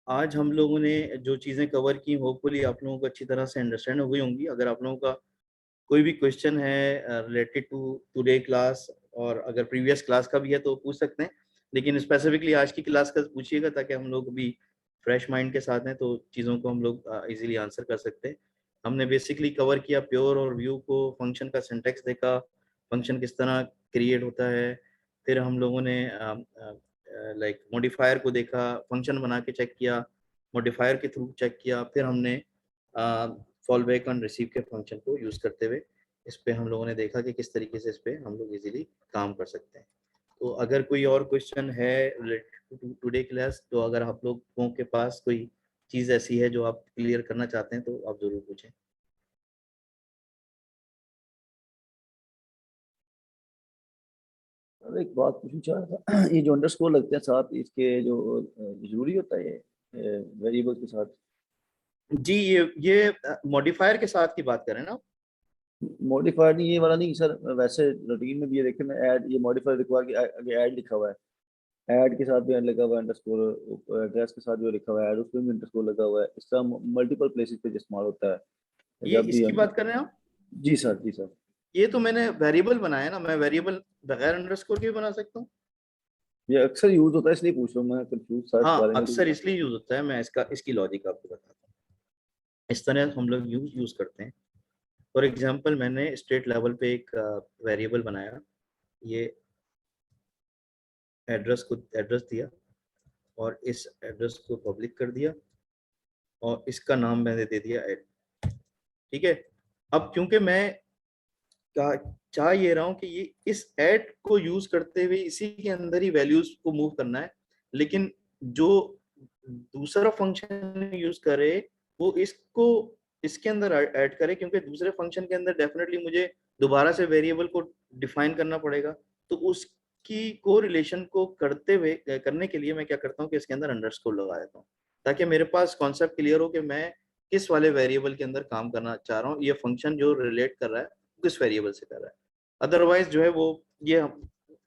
आज हम लोगों ने जो चीज़ें कवर की, होपफुली आप लोगों को अच्छी तरह से अंडरस्टैंड हो गई होंगी। अगर आप लोगों का कोई भी क्वेश्चन है रिलेटेड टू टुडे क्लास और अगर प्रीवियस क्लास का भी है तो पूछ सकते हैं, लेकिन स्पेसिफिकली आज की क्लास का पूछिएगा ताकि हम लोग भी फ्रेश माइंड के साथ हैं तो चीज़ों को हम लोग इजीली आंसर कर सकते हैं। हमने बेसिकली कवर किया प्योर और व्यू को, फंक्शन का सिंटैक्स देखा, फंक्शन किस तरह क्रिएट होता है, फिर हम लोगों ने लाइक मॉडिफायर को देखा, फंक्शन बना के चेक किया, मॉडिफायर के थ्रू चेक किया, फिर हमने फॉल बैक ऑन रिसीव के फंक्शन को यूज़ करते हुए इस पे हम लोगों ने देखा कि किस तरीके से इस पे हम लोग इजीली काम कर सकते हैं। तो अगर कोई और क्वेश्चन है रिलेटेड टू टुडे क्लास, तो अगर आप लोगों के पास कोई चीज़ ऐसी है जो आप क्लियर करना चाहते हैं तो आप ज़रूर पूछें। अब एक बात पूछना चाह रहा था, ये जो अंडरस्कोर लगते हैं साथ इसके, जो जरूरी होता है ये वेरिएबल के साथ? जी, ये मॉडिफायर के साथ की बात करें ना? मॉडिफायर नहीं, ये वाला नहीं सर, वैसे रूटीन में भी ये देखें, मैं ऐड, ये मॉडिफायर रिक्वायर की आगे ऐड लिखा हुआ है, ऐड के साथ भी ऐड लगा हुआ है अंडरस्कोर, एड्रेस के साथ जो लिखा हुआ है ऐड, उसमें भी अंडरस्कोर लगा हुआ है। इस तरह मल्टीपल प्लेसेस पे इस्तेमाल होता है ये जब भी इसकी हम। बात कर रहे हैं आप? जी सर, जी सर। ये तो मैंने वेरिएबल बनाया ना, मैं वेरिएबल बगैर अंडरस्कोर के भी बना सकता हूँ। ये अक्सर यूज होता है इसलिए पूछ रहा हूँ मैं, कंफ्यूज था इस हाँ, बारे में। अक्सर इसलिए यूज होता है, मैं इसकी लॉजिक आपको बताता हूँ। इस तरह हम लोग यूज करते हैं। फॉर एग्जांपल मैंने स्टेट लेवल पे एक वेरिएबल बनाया, ये एड्रेस दिया और इस एड्रेस को पब्लिक कर दिया और इसका नाम मैंने दे दिया ऐड, ठीक है। अब क्योंकि मैं चाह ये रहा हूँ कि ये इस ऐड को यूज करते हुए इसी के अंदर ही वैल्यूज को मूव करना है, लेकिन जो दूसरा फंक्शन यूज करे वो इसको इसके अंदर ऐड करे, क्योंकि दूसरे फंक्शन के अंदर डेफिनेटली मुझे दोबारा से वेरिएबल को डिफाइन करना पड़ेगा। तो उसकी को रिलेशन को करने के लिए मैं क्या करता हूँ कि इसके अंदर अंडरस्कोर लगा देता हूँ, ताकि मेरे पास कॉन्सेप्ट क्लियर हो कि मैं किस वाले वेरिएबल के अंदर काम करना चाह रहा हूँ, ये फंक्शन जो रिलेट कर रहा है किस वेरिएबल से कर रहा है। अदरवाइज जो है वो ये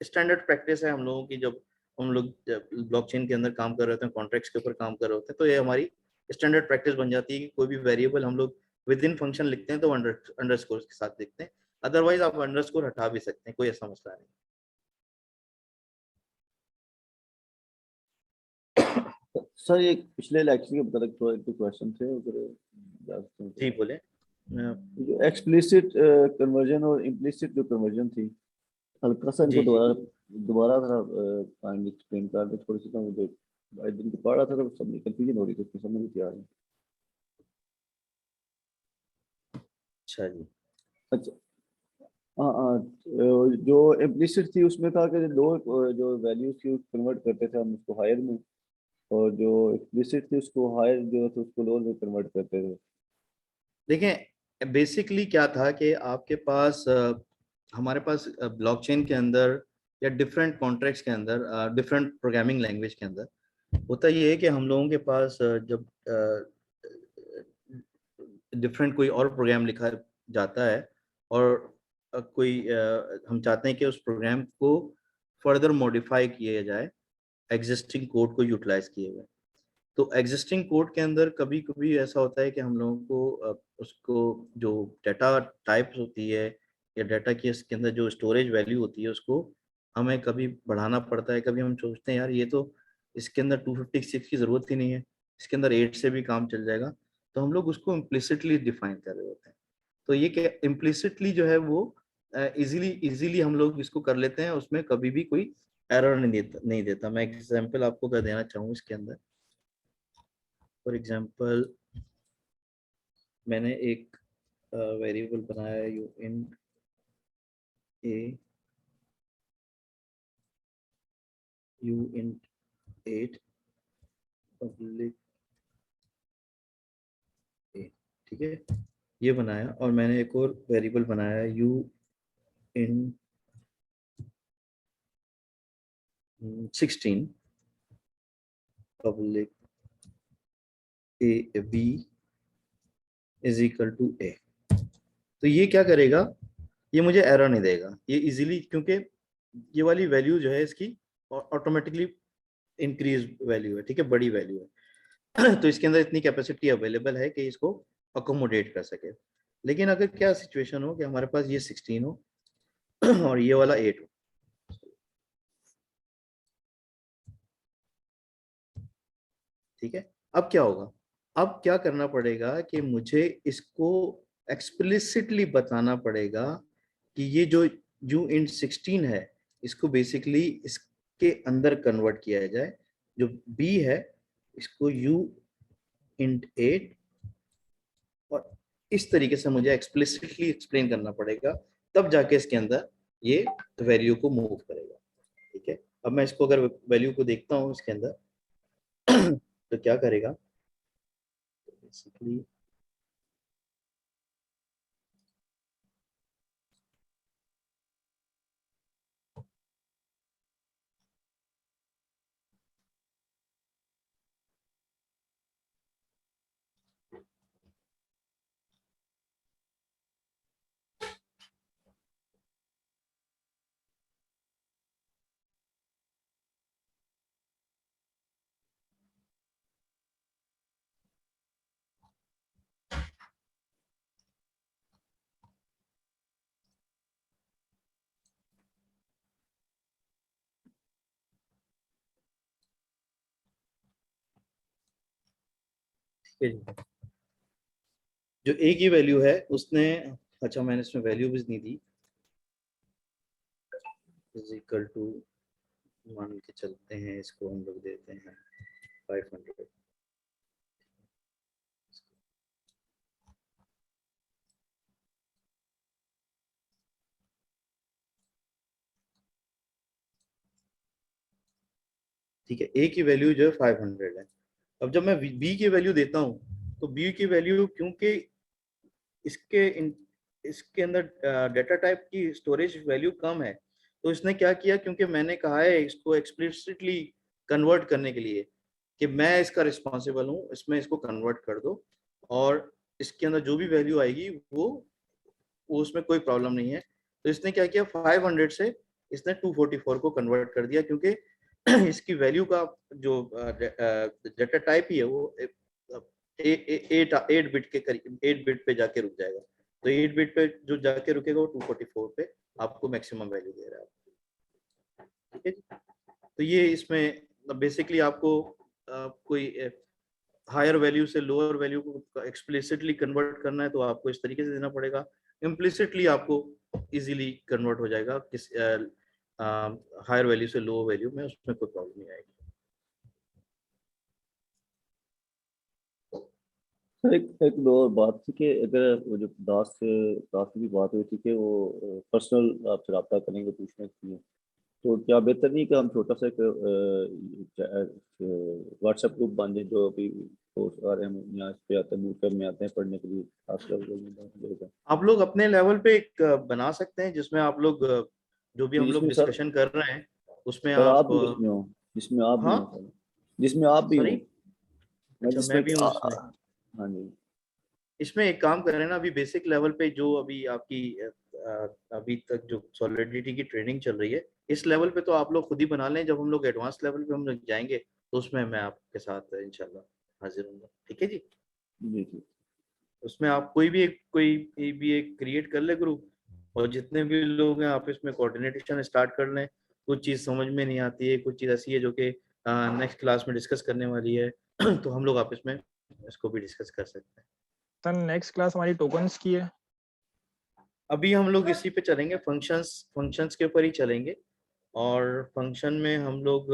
स्टैंडर्ड प्रैक्टिस है हम लोगों की, जब हम लोग ब्लॉकचेन के अंदर काम कर रहे होते हैं, कॉन्ट्रैक्ट्स के ऊपर काम कर रहे होते हैं, तो ये हमारी स्टैंडर्ड प्रैक्टिस बन जाती है कि कोई भी वेरिएबल हम लोग विद इन फंक्शन लिखते हैं तो अंडरस्कोर के साथ लिखते हैं। अदरवाइज आप अंडरस्कोर हटा भी सकते हैं, कोई ऐसा मसला नहीं। सर ये पिछले लेक्चर के मतलब थोड़े एक क्वेश्चन थे उधर, जी बोले। जो एक्सप्लिसिट कन्वर्जन और इम्प्लिसिट जो कन्वर्जन थी, हल्का सा इनको जी जी दोबारा थोड़ा काइंडली एक्सप्लेन कर दे थोड़ी सी, तो मुझे आज दिन को पढ़ रहा था तो सब कंफ्यूजन हो रही थी, समझ नहीं आ रही। अच्छा जी। अच्छा, हाँ हाँ, जो इम्प्लिसिट थी उसमें था कि जो वैल्यूज थी कन्वर्ट करते थे हम उसको हायर में, और जो एक्सप्लिसिट थी उसको हायर जो थे उसको लोअर में कन्वर्ट करते थे। देखें बेसिकली क्या था कि आपके पास हमारे पास ब्लॉकचेन के अंदर या डिफरेंट कॉन्ट्रैक्ट्स के अंदर, डिफरेंट प्रोग्रामिंग लैंग्वेज के अंदर होता ये है कि हम लोगों के पास जब डिफरेंट कोई और प्रोग्राम लिखा जाता है और हम चाहते हैं कि उस प्रोग्राम को फर्दर मॉडिफाई किया जाए एग्जिस्टिंग कोड को यूटिलाइज किए हुए। तो एग्जिस्टिंग कोड के अंदर कभी कभी ऐसा होता है कि हम लोगों को उसको जो डाटा टाइप्स होती है या डाटा की इसके अंदर जो स्टोरेज वैल्यू होती है उसको हमें कभी बढ़ाना पड़ता है, कभी हम सोचते हैं यार ये तो इसके अंदर 256 की ज़रूरत ही नहीं है, इसके अंदर 8 से भी काम चल जाएगा, तो हम लोग उसको इम्प्लिसिटली डिफाइन कर रहे होते हैं। तो ये क्या इम्प्लिसिटली जो है वो इजीली हम लोग इसको कर लेते हैं, उसमें कभी भी कोई एरर नहीं देता। मैं एग्जांपल आपको कर देना चाहूँ इसके अंदर। फॉर एग्जांपल मैंने एक वेरिएबल बनाया you in you in 8 public, ठीक है, ये बनाया। और मैंने एक और वेरिएबल बनाया uint 16 public a b is equal to a. तो ये क्या करेगा, ये मुझे एरर नहीं देगा, ये इजीली, क्योंकि ये वाली वैल्यू जो है इसकी ऑटोमेटिकली इंक्रीज वैल्यू है, ठीक है, बड़ी वैल्यू है। तो इसके अंदर इतनी कैपेसिटी अवेलेबल है कि इसको अकोमोडेट कर सके। लेकिन अगर क्या सिचुएशन हो कि हमारे पास ये 16 हो और ये वाला 8 हो, ठीक है, अब क्या होगा, अब क्या करना पड़ेगा कि मुझे इसको एक्सप्लिसिटली बताना पड़ेगा कि ये जो यू इन 16 है इसको बेसिकली इसके अंदर कन्वर्ट किया जाए, जो बी है इसको यू इंट 8, और इस तरीके से मुझे एक्सप्लिसिटली एक्सप्लेन करना पड़ेगा, तब जाके इसके अंदर ये वैल्यू को मूव करेगा, ठीक है। अब मैं इसको अगर वैल्यू को देखता हूँ इसके अंदर तो क्या करेगा, बेसिकली ठीक है जी, जो ए की वैल्यू है उसने, अच्छा मैंने इसमें वैल्यू भी नहीं दी, इज इक्वल टू, मान के चलते हैं इसको हम लोग देते हैं 500, ठीक है, ए की वैल्यू जो है 500 है। अब जब मैं बी की वैल्यू देता हूँ तो बी की वैल्यू, क्योंकि इसके अंदर डेटा टाइप की स्टोरेज वैल्यू कम है, तो इसने क्या किया, क्योंकि मैंने कहा है इसको एक्सप्लिसिटली कन्वर्ट करने के लिए कि मैं इसका रिस्पॉन्सिबल हूँ, इसमें इसको कन्वर्ट कर दो, और इसके अंदर जो भी वैल्यू आएगी वो उसमें कोई प्रॉब्लम नहीं है। तो इसने क्या किया, 500 से इसने 244 को कन्वर्ट कर दिया, क्योंकि इसकी वैल्यू का जो डेटा टाइप ही है वो 8 बिट के करीब, 8 बिट पे जाके रुक जाएगा। तो 8 बिट पे जो जाके रुकेगा वो 244 पे आपको मैक्सिमम वैल्यू दे रहा है, ठीक है जी। तो ये इसमें बेसिकली आपको कोई हायर वैल्यू से लोअर वैल्यू को एक्सप्लिसिटली कन्वर्ट करना है तो आपको इस तरीके से देना पड़ेगा, इम्प्लिसिटली आपको इजीली कन्वर्ट हो जाएगा किस हायर वैल्यू से लो वैल्यू में, उसमें कोई प्रॉब्लम नहीं आएगी। सर एक दो और बात थी कि अगर वो जो दास की भी बात हुई थी कि वो पर्सनल आपसे रब्ता करेंगे पूछने के लिए, तो क्या बेहतर नहीं कि हम छोटा सा एक व्हाट्सएप ग्रुप बांधे, जो अभी पोस्ट आ रहे हैं यहाँ इस पे आते हैं, बूटकैम्प में आते हैं पढ़ने के लिए, खासकर आप लोग अपने लेवल पे एक बना सकते हैं जिसमें आप लोग जो भी हम लोग जिसमें सर, डिस्कशन कर रहे हैं उसमें सर आप आप, भी उसमें हो, जिसमें आप भी हाँ हो सर, जिसमें आप भी हो, सॉरी, मैं अच्छा जिसमें मैं भी हूँ इसमें। हाँ जी, इसमें एक काम करें ना, अभी बेसिक लेवल पे जो अभी आपकी अभी तक जो सॉलिडिटी की ट्रेनिंग चल रही है, इस लेवल पे तो आप लोग खुद ही बना लें, जब हम लोग एडवांस लेवल पे हम लोग जाएंगे तो उसमें मैं आपके साथ इंशाल्लाह हाजिर हूँ, ठीक है जी। जी जी, उसमें आप कोई भी एक क्रिएट कर ले ग्रुप, और जितने भी लोग हैं आप इसमें कोऑर्डिनेशन स्टार्ट कर लें। कुछ चीज़ समझ में नहीं आती है, कुछ चीज़ ऐसी है जो कि नेक्स्ट क्लास में डिस्कस करने वाली है तो हम लोग आपस में इसको भी डिस्कस कर सकते हैं। सर नेक्स्ट क्लास हमारी टोकन्स की है। अभी हम लोग इसी पे चलेंगे, फंक्शंस के ऊपर ही चलेंगे। और फंक्शन में हम लोग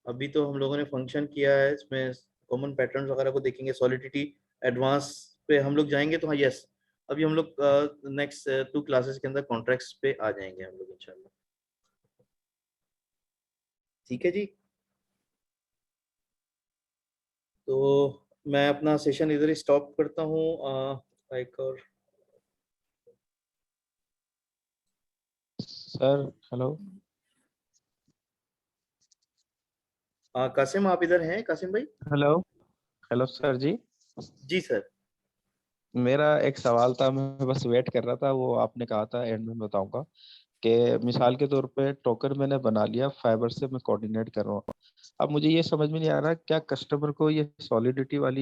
अभी तो हम लोगों ने फंक्शन किया है, इसमें कॉमन पैटर्न्स वगैरह को देखेंगे। सॉलिडिटी एडवांस पे हम लोग जाएंगे तो हाँ यस, अभी हम लोग नेक्स्ट 2 क्लासेस के अंदर कॉन्ट्रैक्ट्स पे आ जाएंगे हम लोग इंशाल्लाह। ठीक है जी, तो मैं अपना सेशन इधर ही स्टॉप करता हूँ। एक और सर हेलो। कासिम, आप इधर हैं कासिम भाई? हेलो हेलो सर जी। जी सर। मेरा एक सवाल था, मैं बस वेट कर रहा था, वो आपने कहा था एंड में बताऊंगा कि मिसाल के तौर पे टोकन मैंने बना लिया, फाइबर से मैं कोऑर्डिनेट कर रहा हूँ। अब मुझे ये समझ में नहीं आ रहा क्या कस्टमर को ये सॉलिडिटी वाली